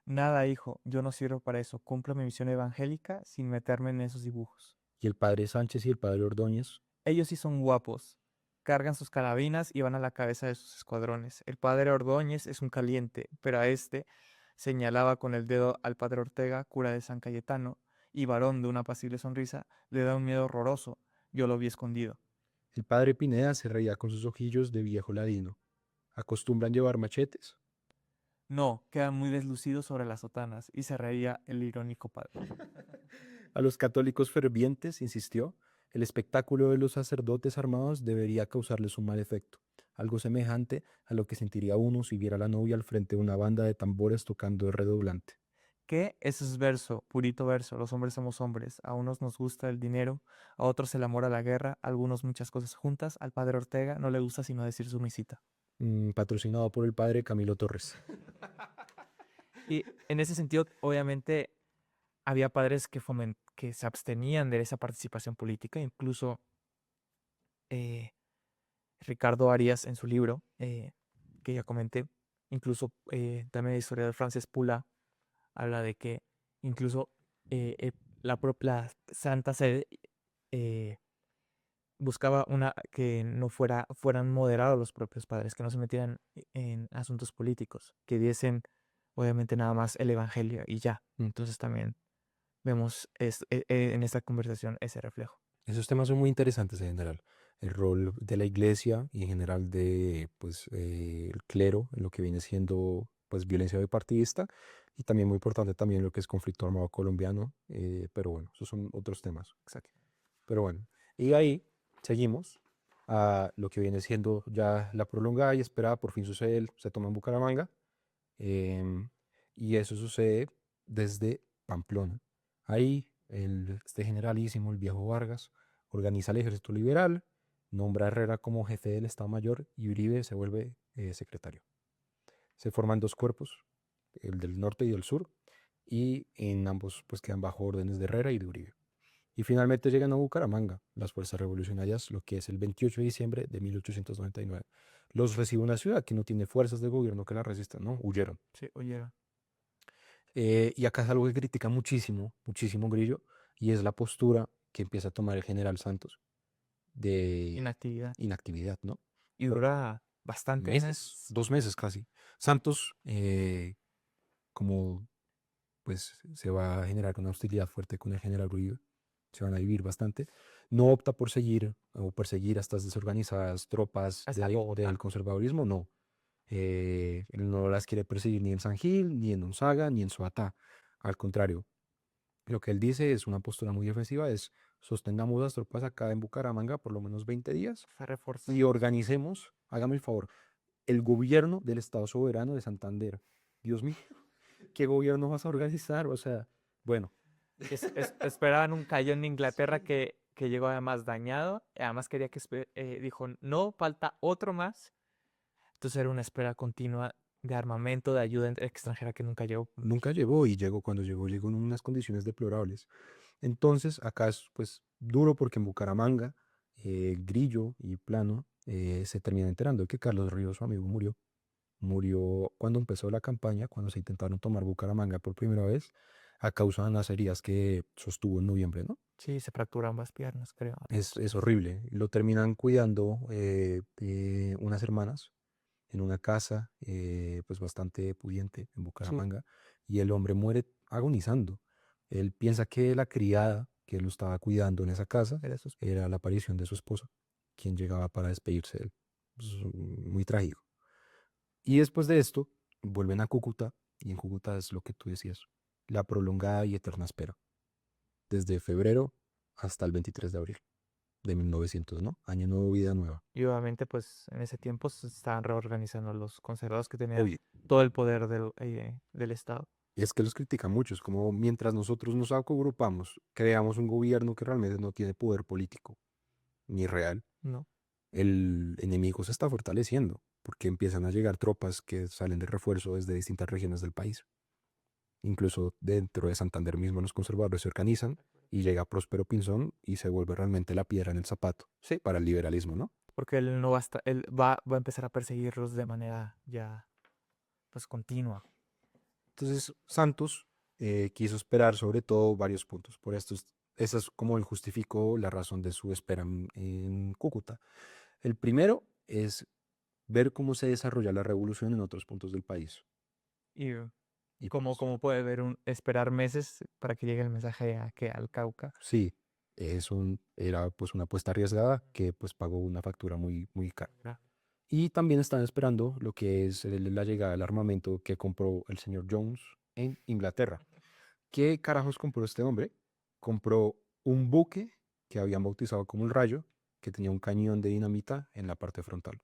Nada, hijo, yo no sirvo para eso. Cumplo mi misión evangélica sin meterme en esos dibujos. Y el padre Sánchez y el padre Ordóñez, Ellos sí son guapos. Cargan sus carabinas y van a la cabeza de sus escuadrones. El padre Ordóñez es un caliente, pero a este señalaba con el dedo al padre Ortega, cura de San Cayetano, y varón de una apacible sonrisa, le da un miedo horroroso. Yo lo vi escondido. el padre Pineda se reía con sus ojillos de viejo ladino. ¿Acostumbran llevar machetes? No, quedan muy deslucidos sobre las sotanas, y se reía el irónico padre. A los católicos fervientes, insistió, el espectáculo de los sacerdotes armados debería causarles un mal efecto, algo semejante a lo que sentiría uno si viera a la novia al frente de una banda de tambores tocando el redoblante. ¿Qué? Eso es verso, purito verso. Los hombres somos hombres. A unos nos gusta el dinero, a otros el amor a la guerra, a algunos muchas cosas juntas. Al padre Ortega no le gusta sino decir su misita. Patrocinado por el padre Camilo Torres. Y en ese sentido, obviamente, había padres que se abstenían de esa participación política. Incluso eh, Ricardo Arias en su libro, que ya comenté, incluso también el historiador Frances Pula habla de que incluso la propia Santa Sede eh, buscaba que no fueran moderados los propios padres, que no se metieran en asuntos políticos, que diesen obviamente nada más el evangelio y ya. Entonces también vemos en esta conversación ese reflejo. Esos temas son muy interesantes en general. El rol de la iglesia y en general de pues, el clero en lo que viene siendo pues, violencia bipartidista y también muy importante también lo que es conflicto armado colombiano. Pero bueno, esos son otros temas. Exacto. Pero bueno, y ahí seguimos a lo que viene siendo ya la prolongada y esperada, por fin sucede, se toma en Bucaramanga, em, y eso sucede desde Pamplona. Ahí este generalísimo, el viejo Vargas, organiza el ejército liberal, nombra a Herrera como jefe del Estado Mayor y Uribe se vuelve secretario. Se forman dos cuerpos, el del norte y del sur, y en ambos pues quedan bajo órdenes de Herrera y de Uribe. Y finalmente llegan a Bucaramanga, las fuerzas revolucionarias, lo que es el 28 de diciembre de 1899. Los recibe una ciudad que no tiene fuerzas de gobierno que la resistan, ¿no? Huyeron. Sí, oyeron. Y acá es algo que critica muchísimo, muchísimo Grillo, y es la postura que empieza a tomar el general Santos de Inactividad. inactividad, ¿no? Y Pero dura bastante meses, meses. 2 meses casi. Santos, como pues se va a generar una hostilidad fuerte con el general Uribe, se van a vivir bastante, no opta por seguir o perseguir a estas desorganizadas tropas Hasta Bogotá. del conservadurismo, no. Él no las quiere perseguir ni en San Gil, ni en Gonzaga, ni en Soatá. Al contrario, lo que él dice es una postura muy efectiva, es sostengamos las tropas acá en Bucaramanga por lo menos 20 días Se refuerza. y organicemos, hágame el favor, el gobierno del Estado Soberano de Santander. Dios mío, ¿qué gobierno vas a organizar? O sea, bueno, Esperaban un cayón en Inglaterra que llegó además dañado. Además quería que dijo, no, falta otro más. Entonces era una espera continua de armamento, de ayuda extranjera que nunca llegó. nunca llegó y llegó cuando llegó, llegó en unas condiciones deplorables. Entonces, acá es pues duro porque en Bucaramanga, Grillo y Plano se termina enterando de que Carlos Ríos, su amigo, murió. Murió cuando empezó la campaña, cuando se intentaron tomar Bucaramanga por primera vez, a causa de unas heridas que sostuvo en noviembre, ¿no? Sí, se fracturan ambas piernas, creo. Es horrible. Lo terminan cuidando unas hermanas en una casa pues bastante pudiente en Sí, Bucaramanga y el hombre muere agonizando. Él piensa que la criada que lo estaba cuidando en esa casa era eso. era la aparición de su esposa, quien llegaba para despedirse de él. Pues, muy trágico. Y después de esto, vuelven a Cúcuta y en Cúcuta es lo que tú decías, la prolongada y eterna espera, desde febrero hasta el 23 de abril de 1900, ¿no? Año nuevo, vida nueva. Y obviamente, pues en ese tiempo se estaban reorganizando los conservadores que tenían Oye, todo el poder del Estado. y es que los critican mucho, es como mientras nosotros nos agrupamos, creamos un gobierno que realmente no tiene poder político ni real, ¿No? el enemigo se está fortaleciendo porque empiezan a llegar tropas que salen de refuerzo desde distintas regiones del país. Incluso dentro de Santander mismo los conservadores se organizan y llega Próspero Pinzón y se vuelve realmente la piedra en el zapato, sí, para el liberalismo, ¿no? Porque él no él va a empezar a perseguirlos de manera ya pues continua. Entonces Santos quiso esperar sobre todo varios puntos. Por esto, esa es como él justificó la razón de su espera en Cúcuta. El primero es ver cómo se desarrolla la revolución en otros puntos del país. Y Y como, pues, como puede ver, esperar meses para que llegue el mensaje al Cauca. sí, era pues una apuesta arriesgada que pues pagó una factura muy, muy cara. ¿Verdad? Y también están esperando lo que es la llegada del armamento que compró el señor Jones en Inglaterra. ¿Qué carajos compró este hombre? Compró un buque que habían bautizado como el Rayo, que tenía un cañón de dinamita en la parte frontal.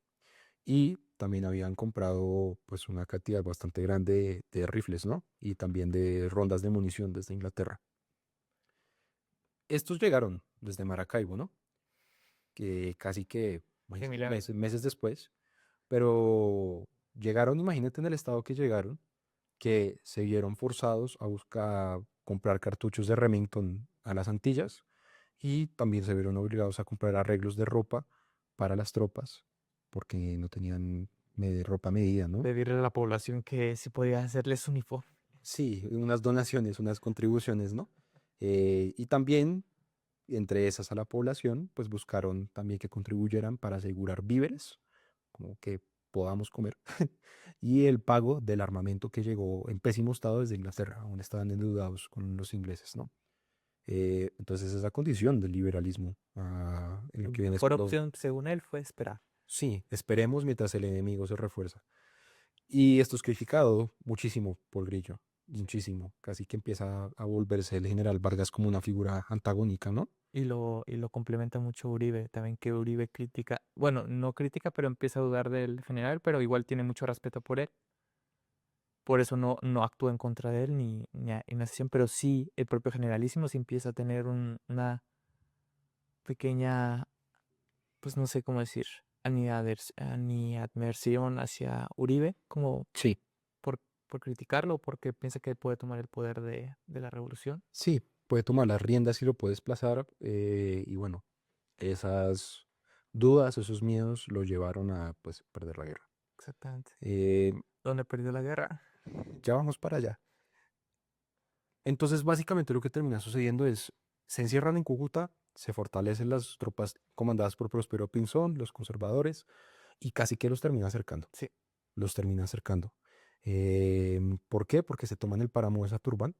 Y también habían comprado pues una cantidad bastante grande de rifles, ¿no? Y también de rondas de munición desde Inglaterra. Estos llegaron desde Maracaibo, ¿no? Que casi que Qué milagro. meses después, pero llegaron, imagínate en el estado que llegaron, que se vieron forzados a buscar comprar cartuchos de Remington a las Antillas y también se vieron obligados a comprar arreglos de ropa para las tropas porque no tenían ropa medida, ¿no? Pedirle a la población que si podía hacerles uniforme. Sí, unas donaciones, unas contribuciones, ¿no? Y también, entre esas a la población, pues buscaron también que contribuyeran para asegurar víveres, como que podamos comer, y el pago del armamento que llegó en pésimo estado desde Inglaterra, aún estaban endeudados con los ingleses, ¿no? Entonces esa condición del liberalismo, en La lo que viene mejor opción, según él, fue esperar. sí, esperemos mientras el enemigo se refuerza. Y esto es criticado muchísimo por Grillo, muchísimo, casi que empieza a volverse el general Vargas como una figura antagónica, ¿no? Y lo complementa mucho Uribe, también que Uribe critica, bueno, no critica, pero empieza a dudar del general, pero igual tiene mucho respeto por él. por eso no actúa en contra de él ni hay una sesión, pero sí el propio Generalísimo sí empieza a tener una pequeña, pues no sé cómo decir, animadversión hacia Uribe, como Sí, por, por criticarlo, porque piensa que puede tomar el poder de la revolución. sí, puede tomar las riendas y lo puede desplazar. Y bueno, esas dudas, esos miedos lo llevaron a pues perder la guerra. Exactamente. Eh, ¿Dónde perdió la guerra? ya vamos para allá. Entonces, básicamente lo que termina sucediendo es, se encierran en Cúcuta, se fortalecen las tropas comandadas por Próspero Pinzón, los conservadores, y casi que los termina acercando. Sí. Los termina acercando. ¿Por qué? Porque se toman el páramo de Saturbán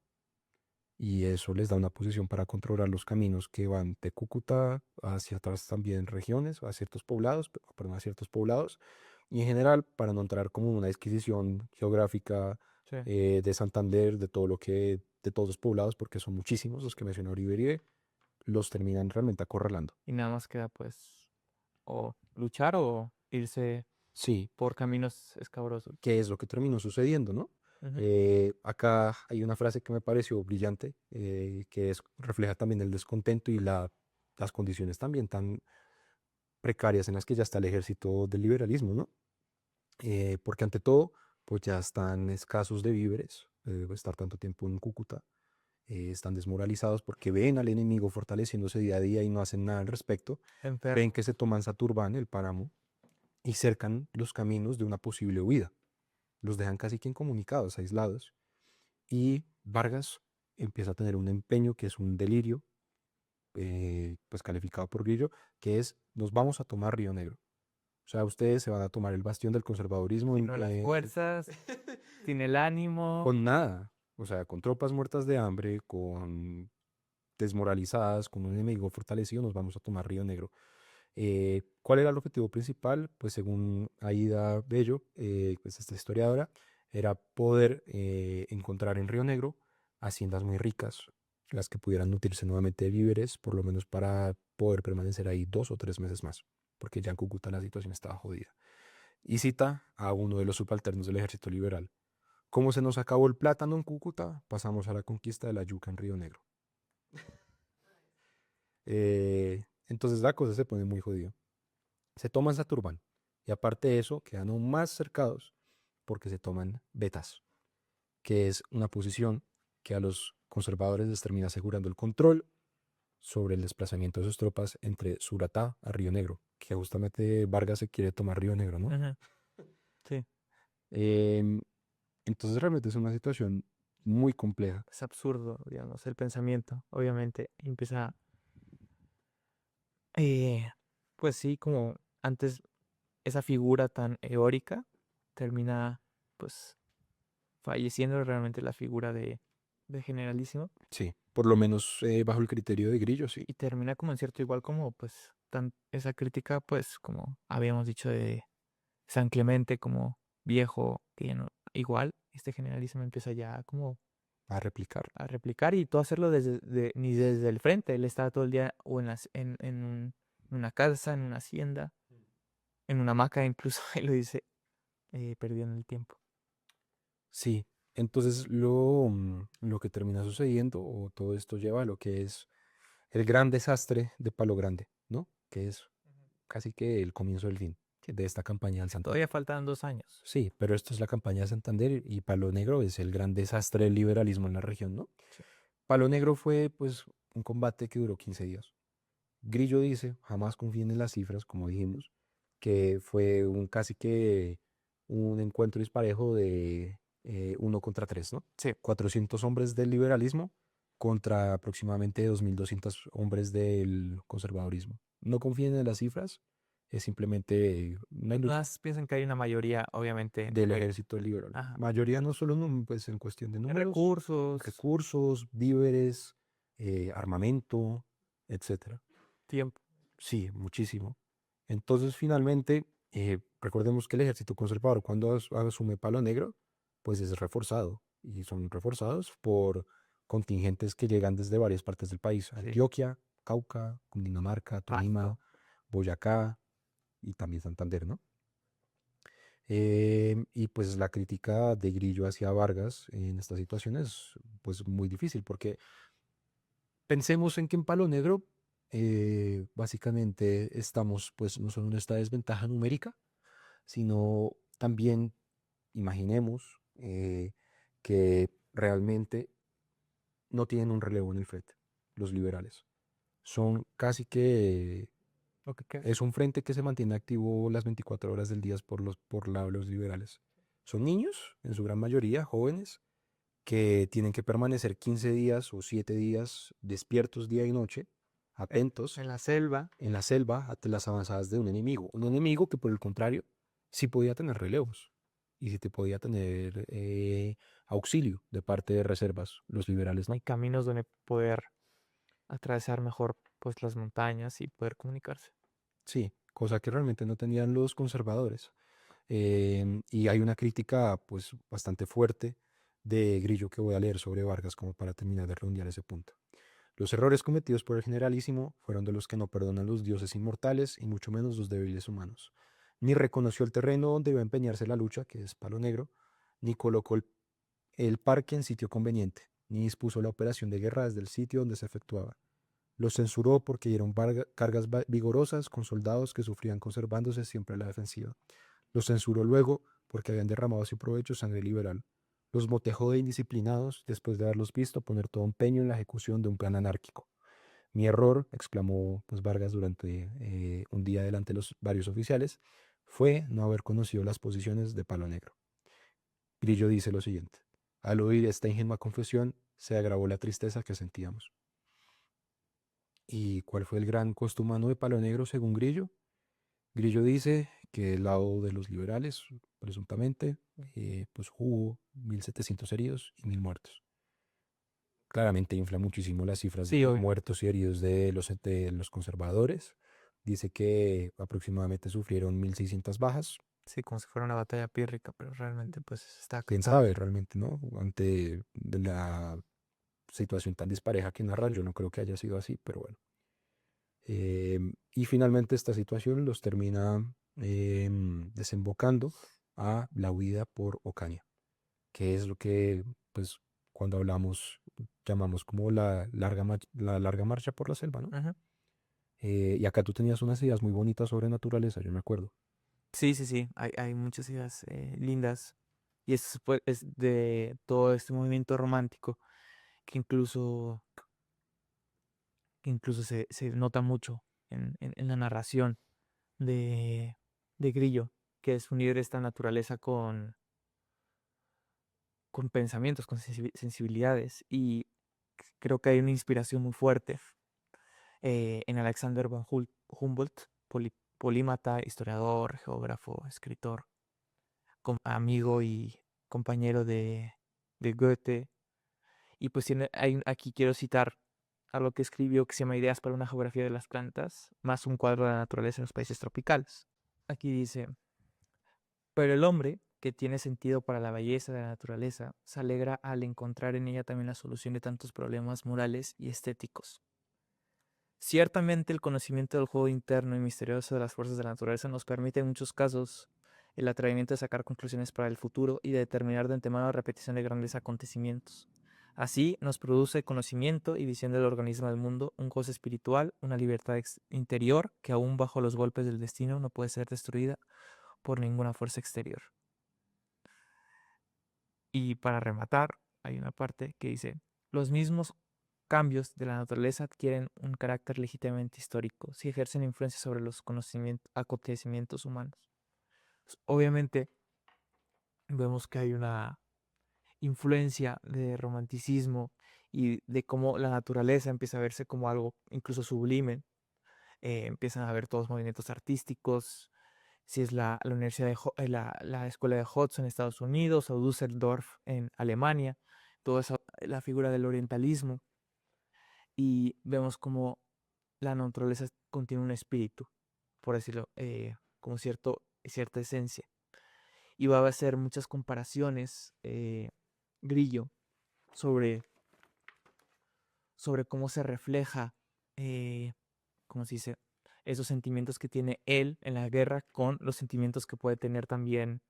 y eso les da una posición para controlar los caminos que van de Cúcuta hacia otras también regiones, a ciertos poblados, perdón, a ciertos poblados, y en general para no entrar como en una disquisición geográfica Sí. de Santander, de todo lo que, de todos los poblados, porque son muchísimos los que menciona Uribe, los terminan realmente acorralando. Y nada más queda pues o luchar o irse Sí, por caminos escabrosos. ¿qué es lo que terminó sucediendo, no? Ujú. Acá hay una frase que me pareció brillante, que refleja también el descontento y las condiciones también tan precarias en las que ya está el ejército del liberalismo, ¿no? Porque ante todo, pues ya están escasos de víveres, estar tanto tiempo en Cúcuta, están desmoralizados porque ven al enemigo fortaleciéndose día a día y no hacen nada al respecto, ven Enfermo. que se toman Saturbán, el páramo, y cercan los caminos de una posible huida, los dejan casi que incomunicados, aislados, y Vargas empieza a tener un empeño que es un delirio, pues calificado por Grillo, que es nos vamos a tomar Río Negro. O sea, ustedes se van a tomar el bastión del conservadurismo Sino las fuerzas, sin el ánimo. con nada. O sea, con tropas muertas de hambre, con desmoralizadas, con un enemigo fortalecido, nos vamos a tomar Río Negro. ¿Cuál era el objetivo principal? Pues según Aida Bello, pues esta historiadora, era poder encontrar en Río Negro haciendas muy ricas, las que pudieran nutrirse nuevamente de víveres, por lo menos para poder permanecer ahí 2 o 3 meses más, porque ya en Cúcuta la situación estaba jodida. Y cita a uno de los subalternos del ejército liberal. Como se nos acabó el plátano en Cúcuta, pasamos a la conquista de la yuca en Río Negro. Entonces la cosa se pone muy jodida. Se toman Saturbán y aparte de eso quedan aún más cercados porque se toman Betas, que es una posición que a los conservadores les termina asegurando el control sobre el desplazamiento de sus tropas entre Suratá a Río Negro, que justamente Vargas se quiere tomar Río Negro, ¿no? Ujú. Sí. Em, entonces realmente es una situación muy compleja. Es absurdo, digamos, el pensamiento. Obviamente empieza, eh, pues sí, como antes esa figura tan eórica termina, pues, falleciendo realmente la figura de Generalísimo Sí, por lo menos bajo el criterio de Grillo, sí. y termina como en cierto igual como, pues, esa crítica, pues, como habíamos dicho de San Clemente como viejo, que ya no, igual, este Generalísimo empieza ya como A replicar. a replicar y todo hacerlo ni desde el frente. Él estaba todo el día o en una casa, en una hacienda, en una hamaca, incluso él lo dice, perdiendo el tiempo. Sí, entonces lo que termina sucediendo, o todo esto lleva a lo que es el gran desastre de Palo Grande, ¿no? Que es Ujú. casi que el comienzo del fin Sí, de esta campaña del todavía Santander. faltan 2 años. Sí, pero esto es la campaña de Santander y Palo Negro es el gran desastre del liberalismo en la región, ¿no? Sí. Palo Negro fue pues un combate que duró 15 días. Grillo dice, jamás confíen en las cifras, como dijimos, que fue un casi que un encuentro disparejo de 1 contra 3, ¿no? Sí. 400 hombres del liberalismo contra aproximadamente 2.200 hombres del conservadurismo. No confíen en las cifras, es simplemente una Más piensan que hay una mayoría, obviamente, del ejército liberal. ajá, Mayoría no solo pues, en cuestión de en números, recursos, recursos, víveres, armamento, etcétera. tiempo. Sí, muchísimo. Entonces, finalmente, recordemos que el ejército conservador, cuando asume Palo Negro, pues es reforzado. Y son reforzados por contingentes que llegan desde varias partes del país. Sí. Antioquia, Cauca, Cundinamarca, Tolima, Pasto. Boyacá y también Santander, ¿no? Y pues la crítica de Grillo hacia Vargas en esta situación es pues muy difícil porque pensemos en que en Palo Negro básicamente estamos pues no solo en esta desventaja numérica, sino también imaginemos que realmente no tienen un relevo en el frente, los liberales. Son casi que, Lo que queda. es un frente que se mantiene activo las 24 horas del día por los liberales. Son niños, en su gran mayoría, jóvenes, que tienen que permanecer 15 días o 7 días despiertos día y noche, atentos En la selva. en la selva ante las avanzadas de un enemigo. Un enemigo que por el contrario sí podía tener relevos y sí te podía tener auxilio de parte de reservas. Los liberales no. Hay caminos donde poder atravesar mejor pues las montañas y poder comunicarse. Sí, cosa que realmente no tenían los conservadores. Y hay una crítica pues bastante fuerte de Grillo que voy a leer sobre Vargas como para terminar de redondear ese punto. Los errores cometidos por el generalísimo fueron de los que no perdonan los dioses inmortales y mucho menos los débiles humanos. Ni reconoció el terreno donde iba a empeñarse la lucha, que es Palo Negro, ni colocó el parque en sitio conveniente, ni dispuso la operación de guerra desde el sitio donde se efectuaba. Los censuró porque dieron cargas vigorosas con soldados que sufrían conservándose siempre a la defensiva. Los censuró luego porque habían derramado sin provecho sangre liberal. Los motejó de indisciplinados después de haberlos visto poner todo empeño en la ejecución de un plan anárquico. Mi error, exclamó pues, Vargas durante un día delante de los varios oficiales, fue no haber conocido las posiciones de Palo Negro. Grillo dice lo siguiente. Al oír esta ingenua confesión, se agravó la tristeza que sentíamos. ¿Y cuál fue el gran costo humano de Palo Negro según Grillo? Grillo dice que del lado de los liberales, presuntamente, pues hubo 1.700 heridos y 1.000 muertos. Claramente infla muchísimo las cifras Sí, de obvio. muertos y heridos de los conservadores. Dice que aproximadamente sufrieron 1.600 bajas. Sí, como si fuera una batalla pírrica, pero realmente pues está Quién sabe realmente, ¿no? Ante la situación tan dispareja que narran, yo no creo que haya sido así, pero bueno. Y finalmente esta situación los termina desembocando a la huida por Ocaña, que es lo que, pues, cuando hablamos, llamamos como la larga marcha por la selva, ¿no? Ujú. Y acá tú tenías unas ideas muy bonitas sobre naturaleza, yo me acuerdo. Sí, sí, sí, hay muchas ideas lindas y es de todo este movimiento romántico que incluso se nota mucho en la narración de, de Grillo, que es unir esta naturaleza con pensamientos, con sensibilidades y creo que hay una inspiración muy fuerte en Alexander von Humboldt, polímata, historiador, geógrafo, escritor, amigo y compañero de Goethe. Y pues aquí quiero citar algo que escribió que se llama Ideas para una geografía de las plantas, más un cuadro de la naturaleza en los países tropicales. Aquí dice, pero el hombre, que tiene sentido para la belleza de la naturaleza, se alegra al encontrar en ella también la solución de tantos problemas morales y estéticos. Ciertamente el conocimiento del juego interno y misterioso de las fuerzas de la naturaleza nos permite en muchos casos el atrevimiento de sacar conclusiones para el futuro y de determinar de antemano la repetición de grandes acontecimientos. Así nos produce conocimiento y visión del organismo del mundo, un goce espiritual, una libertad interior que aún bajo los golpes del destino no puede ser destruida por ninguna fuerza exterior. Y para rematar, hay una parte que dice, los mismos cambios de la naturaleza adquieren un carácter legítimamente histórico si ejercen influencia sobre los acontecimientos humanos. Pues, obviamente, vemos que hay una influencia de romanticismo y de cómo la naturaleza empieza a verse como algo incluso sublime. Empiezan a haber todos movimientos artísticos, si es la Universidad la Escuela de Hudson en Estados Unidos o Düsseldorf en Alemania, toda esa, la figura del orientalismo y vemos como la naturaleza contiene un espíritu, por decirlo, como cierta esencia. Y va a hacer muchas comparaciones, Grillo, sobre, sobre cómo se refleja, ¿cómo se dice? esos sentimientos que tiene él en la guerra con los sentimientos que puede tener también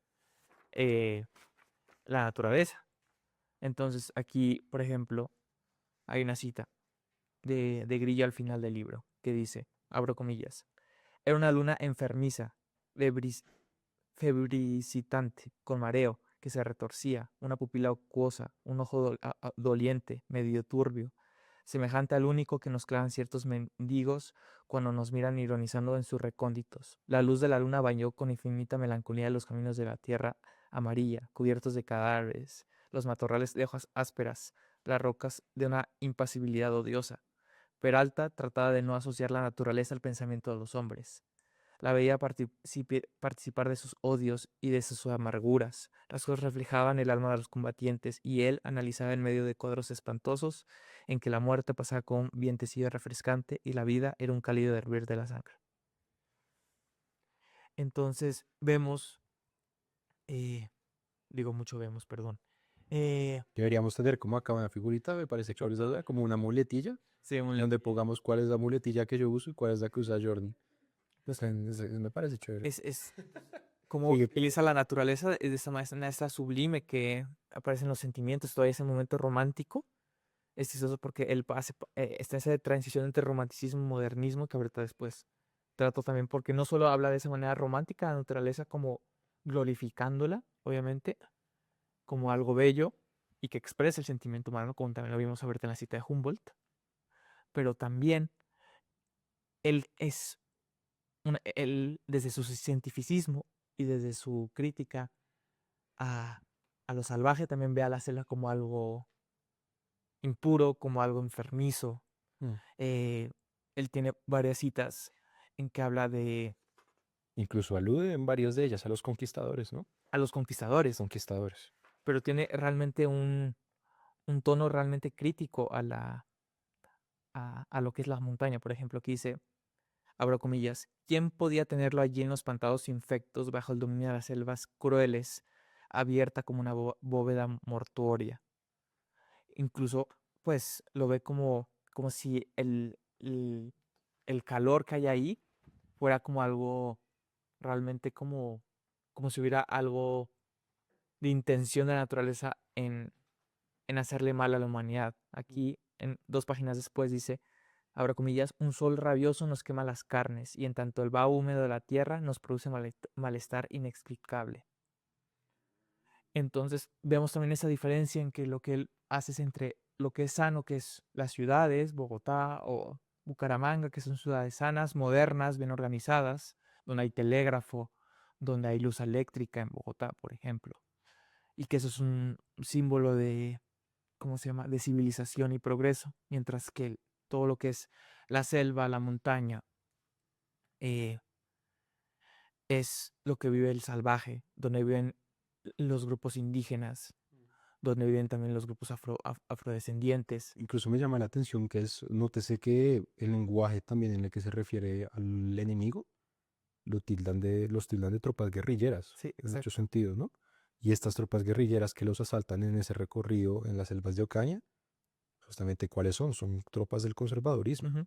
eh, la naturaleza. Entonces aquí, por ejemplo, hay una cita de Grillo al final del libro que dice, abro comillas, era una luna enfermiza, febricitante, con mareo, que se retorcía, una pupila acuosa, un ojo doliente, medio turbio, semejante al único que nos clavan ciertos mendigos cuando nos miran ironizando en sus recónditos. La luz de la luna bañó con infinita melancolía los caminos de la tierra amarilla, cubiertos de cadáveres, los matorrales de hojas ásperas, las rocas de una impasibilidad odiosa. Peralta trataba de no asociar la naturaleza al pensamiento de los hombres. La veía participar de sus odios y de sus amarguras. Las cosas reflejaban el alma de los combatientes y él analizaba en medio de cuadros espantosos en que la muerte pasaba con un vientecillo refrescante y la vida era un cálido hervir de la sangre. Entonces vemos, eh, digo mucho vemos, perdón. Deberíamos tener como acá una figurita, me parece que ahorita como una muletilla, Sí, donde pongamos cuál es la muletilla que yo uso y cuál es la que usa Jordan. Pues, me parece chévere. es como Sigue. utiliza la naturaleza de esa manera esta sublime que aparecen los sentimientos, todavía ese momento romántico. Es chistoso porque él está en esa transición entre romanticismo y modernismo que ahorita después trato también, porque no solo habla de esa manera romántica la naturaleza como glorificándola, obviamente, como algo bello y que expresa el sentimiento humano, como también lo vimos ahorita en la cita de Humboldt, pero también él desde su cientificismo y desde su crítica a, a lo salvaje también ve a la selva como algo impuro, como algo enfermizo. Mm. Él tiene varias citas en que habla de Incluso alude en varias de ellas a los conquistadores, ¿no? a los conquistadores, Conquistadores. pero tiene realmente un tono realmente crítico a lo que es la montaña. Por ejemplo, aquí dice, abro comillas, ¿quién podía tenerlo allí en los pantanos infectos bajo el dominio de las selvas crueles, abierta como una bóveda mortuoria? Incluso, pues, lo ve como si el calor que hay ahí fuera como algo realmente como si hubiera algo de intención de la naturaleza en hacerle mal a la humanidad. Aquí, en 2 páginas después, dice, abro comillas, un sol rabioso nos quema las carnes y en tanto el vaho húmedo de la tierra nos produce malestar inexplicable. Entonces vemos también esa diferencia en que lo que él hace es entre lo que es sano, que es las ciudades, Bogotá o Bucaramanga, que son ciudades sanas, modernas, bien organizadas, donde hay telégrafo, donde hay luz eléctrica en Bogotá, por ejemplo, y que eso es un símbolo de, ¿cómo se llama?, de civilización y progreso, mientras que todo lo que es la selva, la montaña, eh, es lo que vive el salvaje, donde viven los grupos indígenas, donde viven también los grupos afrodescendientes. Incluso me llama la atención que nótese que el lenguaje también en el que se refiere al enemigo los tildan de tropas guerrilleras, Sí, en muchos exacto. sentidos, ¿no? Y estas tropas guerrilleras que los asaltan en ese recorrido en las selvas de Ocaña, justamente ¿cuáles son? Son tropas del conservadurismo. Ujú,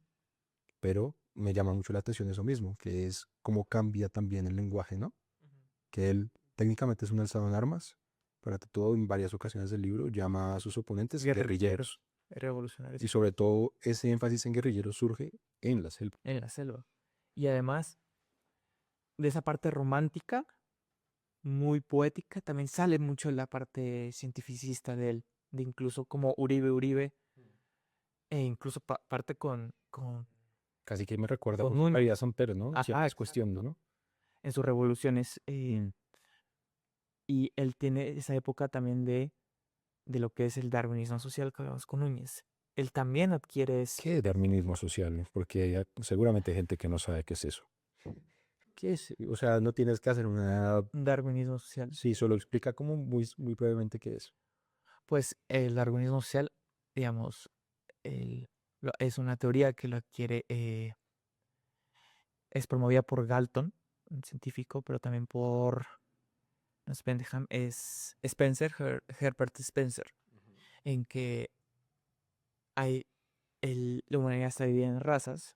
Pero me llama mucho la atención eso mismo, que es cómo cambia también el lenguaje, ¿no? ujú. Que él técnicamente es un alzado en armas, pero ante todo en varias ocasiones del libro llama a sus oponentes guerrilleros. Y Revolucionarios sobre todo ese énfasis en guerrilleros surge en la selva. en la selva. Y además de esa parte romántica, muy poética, también sale mucho la parte cientificista de él, de incluso como Uribe, e incluso parte Casi que me recuerda con mucho a Núñez. María Samper, ¿no? En Ajá, ciertas exacto. cuestiones, ¿no? En sus revoluciones. Y él tiene esa época también de lo que es el darwinismo social que hablamos con Núñez. Él también adquiere ¿Qué es darwinismo social? Porque seguramente hay gente que no sabe qué es eso. ¿Qué es? O sea, no tienes que hacer una... un darwinismo social. Sí, solo explica como muy brevemente qué es. Pues el darwinismo social, digamos, es una teoría que lo adquiere, es promovida por Galton, un científico, pero también por, no es Bentham, es Spencer, Herbert Spencer, en que hay la humanidad está dividida en razas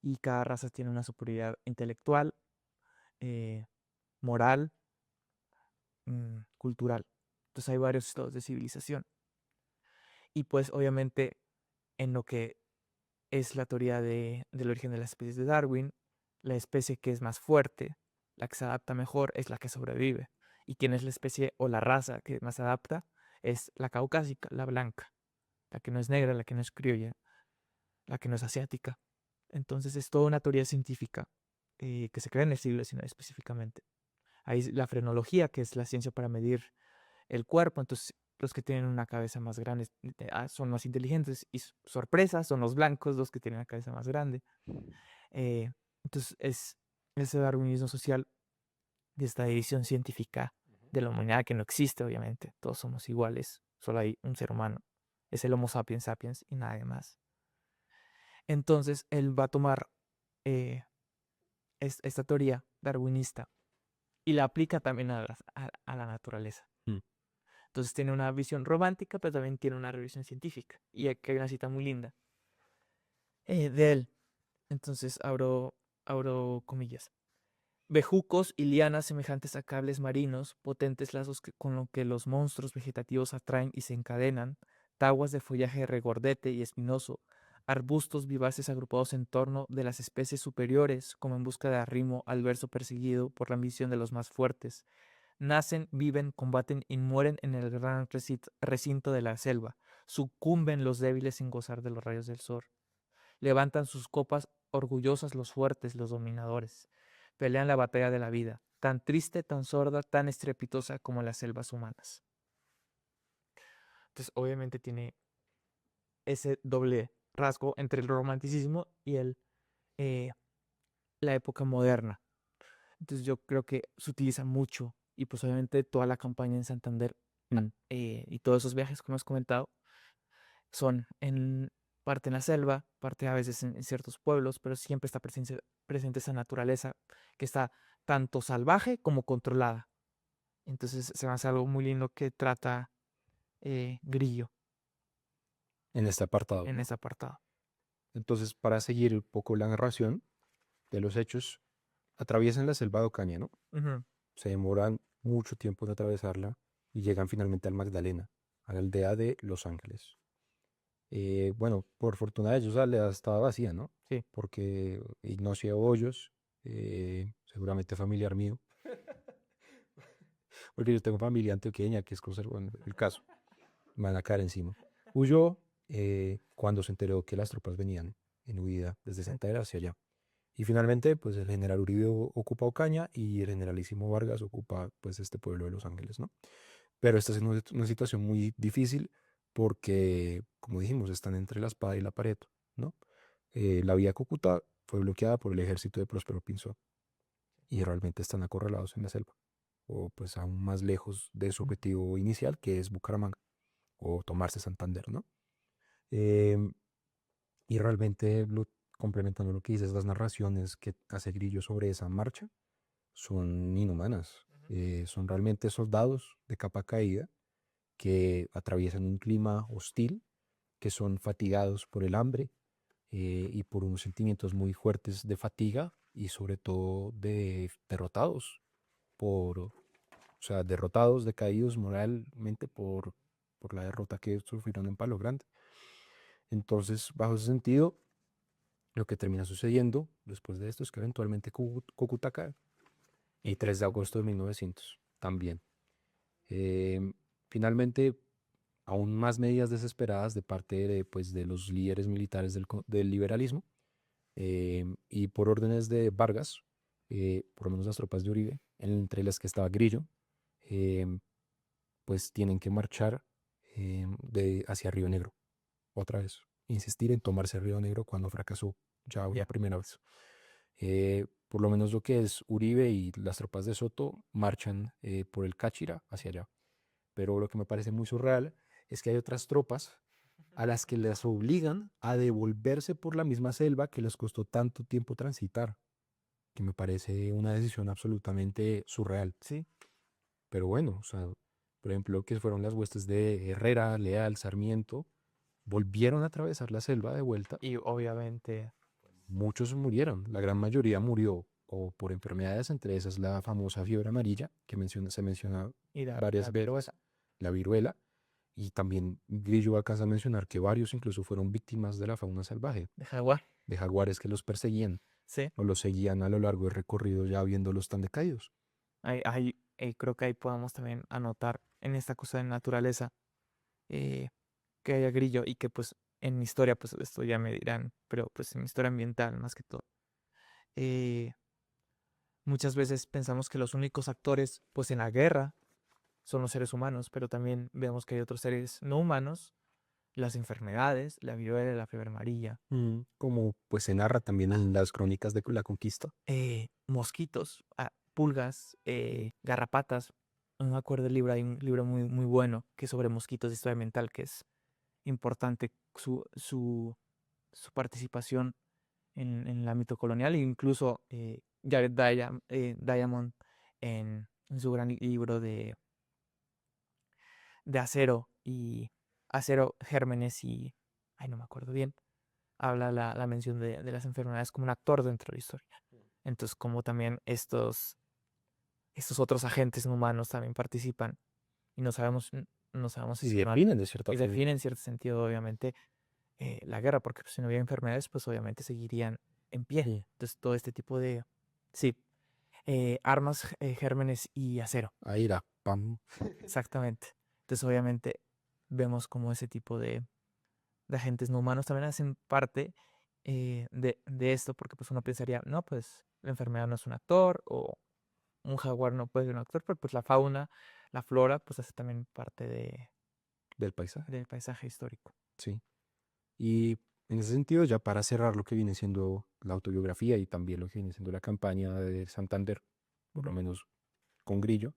y cada raza tiene una superioridad intelectual, moral, cultural. Entonces hay varios estados de civilización. Y pues obviamente en lo que es la teoría del origen de las especies de Darwin, la especie que es más fuerte, la que se adapta mejor, es la que sobrevive. Y quién es la especie o la raza que más se adapta es la caucásica, la blanca, la que no es negra, la que no es criolla, la que no es asiática. Entonces es toda una teoría científica que se crea en el siglo XIX específicamente. Hay la frenología, que es la ciencia para medir el cuerpo. Entonces los que tienen una cabeza más grande son más inteligentes y sorpresa, son los blancos los que tienen la cabeza más grande. Entonces es ese darwinismo social y esta división científica de la humanidad que no existe, obviamente. Todos somos iguales, solo hay un ser humano. Es el Homo sapiens sapiens y nada más. Entonces él va a tomar esta teoría darwinista y la aplica también a la naturaleza. Mm. Entonces tiene una visión romántica, pero también tiene una revisión científica. Y aquí hay una cita muy linda de él. Entonces abro comillas. Bejucos y lianas semejantes a cables marinos, potentes lazos con lo que los monstruos vegetativos atraen y se encadenan, taguas de follaje regordete y espinoso, arbustos vivaces agrupados en torno de las especies superiores, como en busca de arrimo al verso perseguido por la ambición de los más fuertes. Nacen, viven, combaten y mueren en el gran recinto de la selva. Sucumben los débiles sin gozar de los rayos del sol. Levantan sus copas orgullosas los fuertes, los dominadores. Pelean la batalla de la vida, tan triste, tan sorda, tan estrepitosa como las selvas humanas. Entonces, obviamente tiene ese doble rasgo entre el romanticismo y la época moderna. Entonces, yo creo que se utiliza mucho y pues obviamente toda la campaña en Santander y todos esos viajes que hemos comentado son en parte en la selva, parte a veces en ciertos pueblos, pero siempre está presente esa naturaleza que está tanto salvaje como controlada. Entonces se me hace algo muy lindo que trata Grillo En este apartado, en ¿no? ese apartado. Entonces, para seguir un poco la narración de los hechos, atraviesan la selva de Ocaña, ¿no? Ujú. Se demoran mucho tiempo en atravesarla y llegan finalmente al Magdalena, a la aldea de Los Ángeles. Bueno, por fortuna de ellos, la aldea estaba vacía, ¿no? Sí. Porque Ignacio Hoyos, seguramente familiar mío, porque yo tengo familia antioqueña, que es bueno, el caso, me van a caer encima. Huyó cuando se enteró que las tropas venían en huida desde Santander hacia allá. Y finalmente, pues el general Uribe ocupa Ocaña y el generalísimo Vargas ocupa, pues, este pueblo de Los Ángeles, ¿no? Pero esta es una situación muy difícil porque, como dijimos, están entre la espada y la pared, ¿no? La vía a Cúcuta fue bloqueada por el ejército de Próspero Pinzón y realmente están acorralados en la selva, o pues aún más lejos de su objetivo inicial, que es Bucaramanga, o tomarse Santander, ¿no? Em, y realmente, complementando lo que dices, las narraciones que hace Grillo sobre esa marcha son inhumanas. Son realmente soldados de capa caída que atraviesan un clima hostil, que son fatigados por el hambre y por unos sentimientos muy fuertes de fatiga y sobre todo de derrotados, o sea, derrotados, decaídos moralmente por la derrota que sufrieron en Palo Grande. Entonces, bajo ese sentido, lo que termina sucediendo después de esto es que eventualmente Cúcuta cae. Y 3 de agosto de 1900 también. Eh, Finalmente, aún más medidas desesperadas de parte de, pues, de los líderes militares del liberalismo y por órdenes de Vargas, por lo menos las tropas de Uribe, entre las que estaba Grillo, eh, pues tienen que marchar hacia Río Negro otra vez. Insistir en tomarse Río Negro cuando fracasó ya una primera vez. Por lo menos lo que es Uribe y las tropas de Soto marchan por el Cáchira hacia allá. Pero lo que me parece muy surreal es que hay otras tropas a las que las obligan a devolverse por la misma selva que les costó tanto tiempo transitar, que me parece una decisión absolutamente surreal. Sí. Pero bueno, o sea, por ejemplo, que fueron las huestes de Herrera, Leal, Sarmiento, volvieron a atravesar la selva de vuelta. Y obviamente muchos murieron. La gran mayoría murió o por enfermedades, entre esas la famosa fiebre amarilla, que se menciona Y la varias veces, viruela la viruela, y también Grillo alcanza a mencionar que varios incluso fueron víctimas de la fauna salvaje, de jaguar. de jaguares que los perseguían Sí. o los seguían a lo largo del recorrido ya viéndolos tan decaídos. Creo que ahí podemos también anotar en esta cosa de naturaleza eh, que haya grillo y que pues en mi historia, pues esto ya me dirán, pero pues en mi historia ambiental más que todo. eh, Muchas veces pensamos que los únicos actores pues en la guerra son los seres humanos, pero también vemos que hay otros seres no humanos, las enfermedades, la viruela, la fiebre amarilla, Como pues se narra también en las crónicas de la conquista. mosquitos, pulgas, garrapatas. No me acuerdo el libro, hay un libro muy, muy bueno que es sobre mosquitos de historia ambiental, que es importante su participación en el ámbito colonial, e incluso Diamond en su gran libro de acero, gérmenes y, ay, no me acuerdo bien, habla la mención de las enfermedades como un actor dentro de la historia. Entonces, como también estos otros agentes no humanos también participan y no sabemos si Y son definen de cierta y forma. definen en cierto sentido, obviamente, la guerra, porque pues, si no hubiera enfermedades, pues obviamente seguirían en pie. Sí. Entonces, todo este tipo de, sí, armas, gérmenes y acero, Ahí era, pam. exactamente. Entonces, obviamente, vemos como ese tipo de agentes no humanos también hacen parte de esto, porque pues uno pensaría, no, pues la enfermedad no es un actor o un jaguar no puede ser un actor, pero pues la fauna, la flora, pues hace también parte Del paisaje. del paisaje histórico. Sí. Y en ese sentido, ya para cerrar lo que viene siendo la autobiografía y también lo que viene siendo la campaña de Santander, por lo Ujú. menos con Grillo,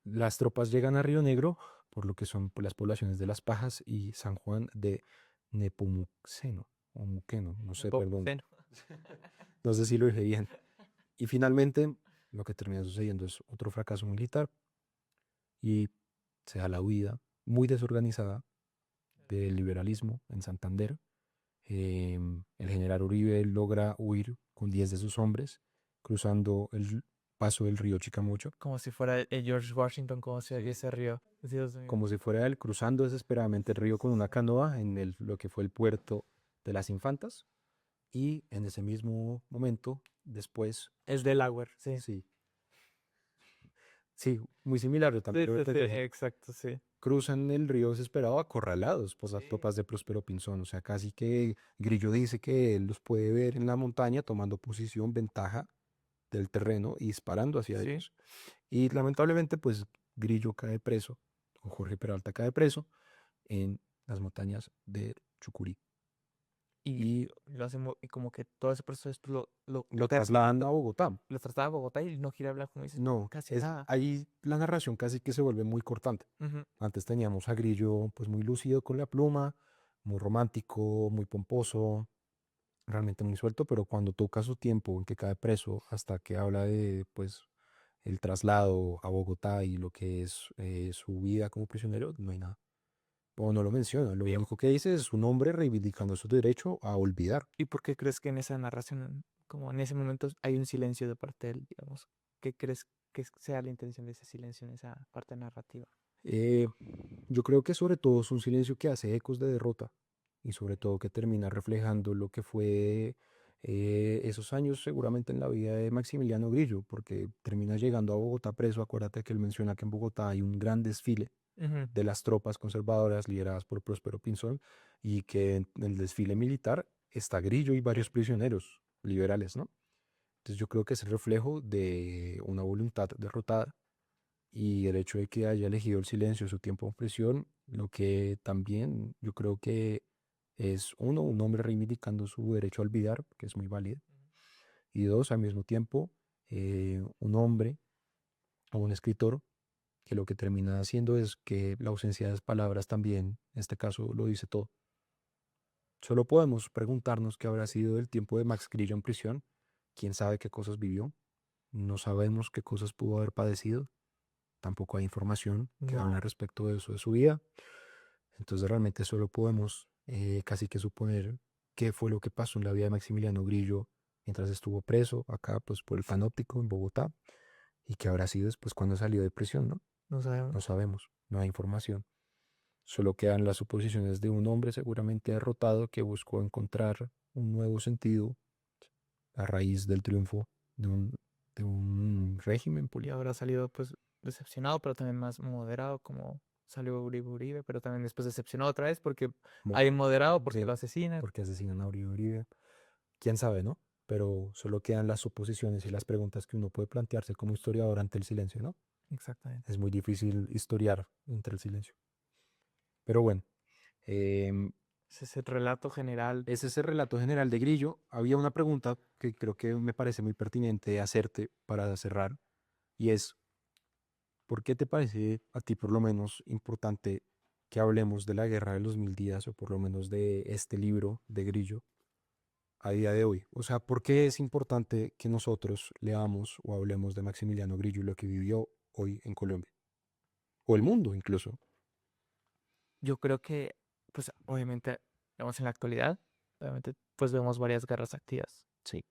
las tropas llegan a Río Negro, por lo que son las poblaciones de Las Pajas y San Juan de Nepomuceno, o Muqueno, no sé, perdón, Nepomuceno. no sé si lo dije bien. Y finalmente, lo que termina sucediendo es otro fracaso militar y se da la huida muy desorganizada del liberalismo en Santander. El general Uribe logra huir con 10 de sus hombres, cruzando el paso del río Chicamocho, Como si fuera el George Washington, como si ese río. Dios mío. como si fuera él cruzando desesperadamente el río con una canoa en lo que fue el puerto de las Infantas. Y en ese mismo momento, después, Es Delaware, sí. sí, sí, muy similar, yo también Sí, lo sí, sí, pensé. exacto, sí. Cruzan el río desesperado acorralados por las Sí. tropas de Próspero Pinzón. O sea, casi que Grillo dice que él los puede ver en la montaña tomando posición, ventaja del terreno y disparando hacia Sí. ellos. Y lamentablemente, pues Grillo cae preso, o Jorge Peralta cae preso en las montañas de Chucurí. Y Y lo hacemos, y como que todo ese proceso después lo trasladan a Bogotá. lo trataba a Bogotá y no quiere hablar, como dices, No, casi nada. ahí la narración casi que se vuelve muy cortante. Ujú. Antes teníamos a Grillo pues muy lúcido con la pluma, muy romántico, muy pomposo, realmente muy suelto, pero cuando toca su tiempo en que cae preso hasta que habla de pues el traslado a Bogotá y lo que es su vida como prisionero, no hay nada. O no lo menciona, lo único que dice es un hombre reivindicando su derecho a olvidar. ¿Y por qué crees que en esa narración, como en ese momento, hay un silencio de parte de él, digamos? ¿Qué crees que sea la intención de ese silencio en esa parte narrativa? Eh, yo creo que sobre todo es un silencio que hace ecos de derrota y sobre todo que termina reflejando lo que fue esos años seguramente en la vida de Maximiliano Grillo, porque termina llegando a Bogotá preso. Acuérdate que él menciona que en Bogotá hay un gran desfile Ujú. de las tropas conservadoras lideradas por Próspero Pinzón y que en el desfile militar está Grillo y varios prisioneros liberales, ¿no? Entonces yo creo que es el reflejo de una voluntad derrotada y el hecho de que haya elegido el silencio su tiempo en prisión, lo que también yo creo que es uno, un hombre reivindicando su derecho a olvidar, que es muy válido, y dos, al mismo tiempo, un hombre o un escritor que lo que termina haciendo es que la ausencia de las palabras también, en este caso, lo dice todo. Solo podemos preguntarnos qué habrá sido del tiempo de Max Grillo en prisión, quién sabe qué cosas vivió, no sabemos qué cosas pudo haber padecido, tampoco hay información que No. hable respecto de eso de su vida. Entonces realmente solo podemos casi que suponer qué fue lo que pasó en la vida de Maximiliano Grillo mientras estuvo preso acá pues por el Panóptico en Bogotá y qué habrá sido después cuando salió de prisión, ¿no? No No sabemos. sabemos, no hay información. Solo quedan las suposiciones de un hombre seguramente derrotado que buscó encontrar un nuevo sentido a raíz del triunfo de un régimen Y político. ahora salido pues decepcionado, pero también más moderado, como salió Uribe, pero también después decepcionado otra vez porque hay un moderado porque Sí, lo asesinan. porque asesinan a Uribe. Quién sabe, ¿no? Pero solo quedan las suposiciones y las preguntas que uno puede plantearse como historiador ante el silencio, ¿no? Exactamente. Es muy difícil historiar entre el silencio. Pero bueno, em, Ese es el relato general. ese es el relato general de Grillo. Había una pregunta que creo que me parece muy pertinente hacerte para cerrar, y es, ¿por qué te parece a ti por lo menos importante que hablemos de la Guerra de los Mil Días o por lo menos de este libro de Grillo a día de hoy? O sea, ¿por qué es importante que nosotros leamos o hablemos de Maximiliano Grillo y lo que vivió hoy en Colombia? O el mundo incluso. Yo creo que, pues obviamente, vemos en la actualidad, obviamente, pues vemos varias guerras activas, Sí.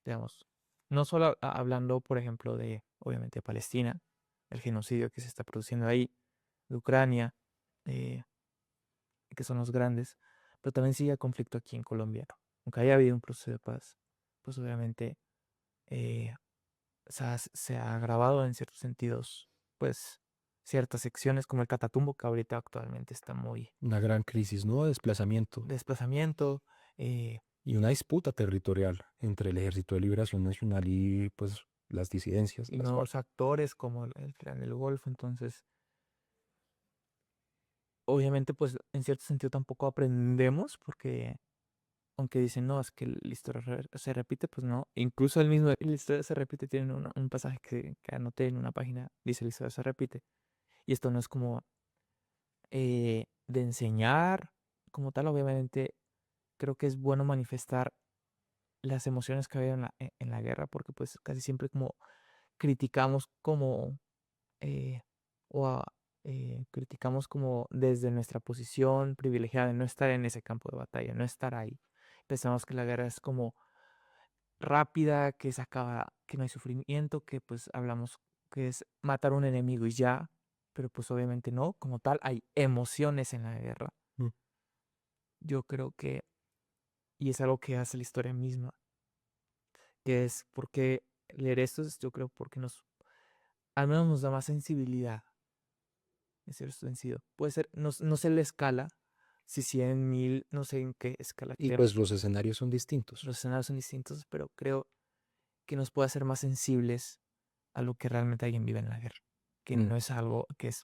digamos, no solo hablando, por ejemplo, de, obviamente, Palestina, el genocidio que se está produciendo ahí, de Ucrania, eh, que son los grandes, pero también sigue el conflicto aquí en Colombia. Aunque haya habido un proceso de paz, pues obviamente eh, se ha agravado en ciertos sentidos, pues ciertas secciones como el Catatumbo, que ahorita actualmente está muy Una gran crisis, ¿no? De desplazamiento desplazamiento, eh, y una disputa territorial entre el Ejército de Liberación Nacional y pues las disidencias, y las nuevos FARC. actores como el Clan del Golfo. Entonces, obviamente, pues en cierto sentido tampoco aprendemos porque aunque dicen, no, es que la historia se repite, pues no. Incluso el mismo, la historia se repite, tiene un pasaje que anoté en una página, dice, la historia se repite. Y esto no es como de enseñar como tal, obviamente creo que es bueno manifestar las emociones que había en la guerra, porque pues casi siempre como criticamos como, eh, o criticamos como desde nuestra posición privilegiada de no estar en ese campo de batalla, no estar ahí. Pensamos que la guerra es como rápida, que se acaba, que no hay sufrimiento, que pues hablamos que es matar a un enemigo y ya, pero pues obviamente no, como tal hay emociones en la guerra. Mm. Yo creo que, y es algo que hace la historia misma, que es porque leer esto, yo creo porque al menos nos da más sensibilidad, en cierto sentido. Puede ser, no sé la escala, si 100, 1000, no sé en qué escala Y creemos. pues los escenarios son distintos. Los escenarios son distintos, pero creo que nos puede hacer más sensibles a lo que realmente alguien vive en la guerra, que Mm. no es algo que es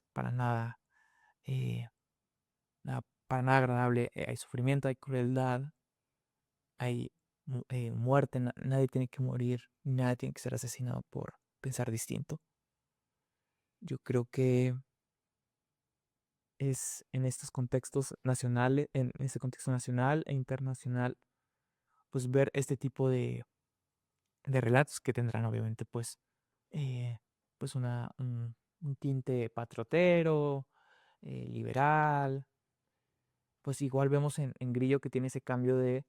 eh, para nada agradable. Hay sufrimiento, hay crueldad, hay muerte, nadie tiene que morir, nadie tiene que ser asesinado por pensar distinto. Yo creo que es en estos contextos nacionales, en este contexto nacional e internacional, pues ver este tipo de relatos que tendrán obviamente eh, pues un tinte patriotero, liberal. Pues igual vemos en Grillo que tiene ese cambio de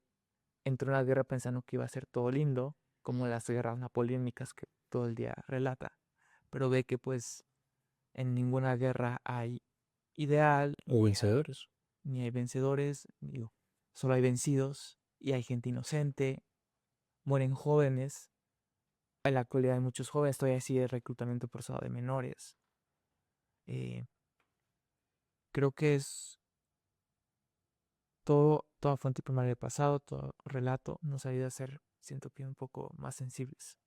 entró en la guerra pensando que iba a ser todo lindo, como las guerras napoleónicas que todo el día relata, pero ve que pues en ninguna guerra hay ideal, O vencedores. ni hay vencedores, digo, solo hay vencidos y hay gente inocente, mueren jóvenes. En la actualidad hay muchos jóvenes, todavía así de reclutamiento forzado de menores. Eh, Creo que es toda fuente primaria del pasado, todo relato nos ayuda a ser, siento que un poco más sensibles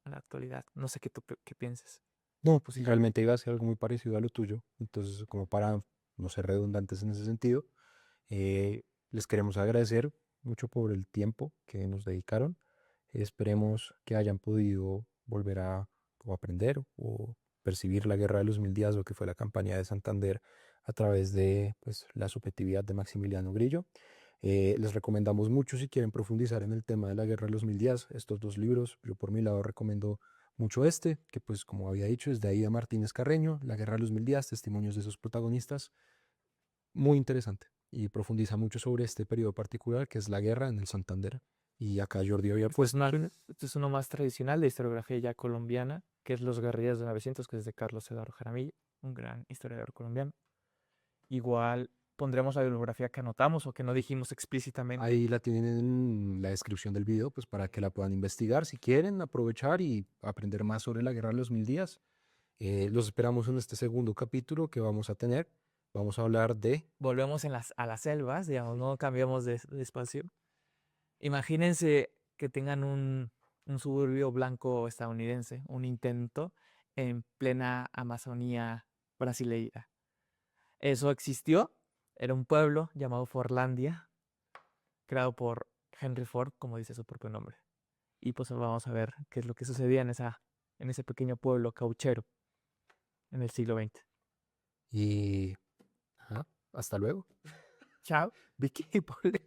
a la actualidad. No sé qué tú qué pienses. No, Posición. realmente iba a ser algo muy parecido a lo tuyo. Entonces, como para no ser redundantes en ese sentido, les queremos agradecer mucho por el tiempo que nos dedicaron. Esperemos que hayan podido volver a o aprender o percibir la Guerra de los Mil Días, lo que fue la campaña de Santander a través de pues, la subjetividad de Maximiliano Grillo. Les recomendamos mucho si quieren profundizar en el tema de la Guerra de los Mil Días, estos dos libros. Yo por mi lado recomiendo mucho este, que pues como había dicho es de Aida Martínez Carreño, La Guerra de los Mil Días, testimonios de sus protagonistas. Muy interesante. y profundiza mucho sobre este periodo particular que es la guerra en el Santander. Y acá Jordi había puesto Este es uno más tradicional de historiografía ya colombiana, que es Los guerrilleros de 900, que es de Carlos Eduardo Jaramillo, un gran historiador colombiano. Igual pondremos la bibliografía que anotamos o que no dijimos explícitamente. ahí la tienen en la descripción del video, pues para que la puedan investigar si quieren aprovechar y aprender más sobre la Guerra de los Mil Días. Los esperamos en este segundo capítulo que vamos a tener. Vamos a hablar de... Volvemos a las selvas, digamos, no cambiamos de espacio. Imagínense que tengan un suburbio blanco estadounidense, un intento en plena Amazonía brasileira. Eso existió, era un pueblo llamado Forlandia, creado por Henry Ford, como dice su propio nombre. Y pues vamos a ver qué es lo que sucedía en ese pequeño pueblo cauchero en el siglo XX. Y... ajá, hasta luego. Chao. Vicky, ponle.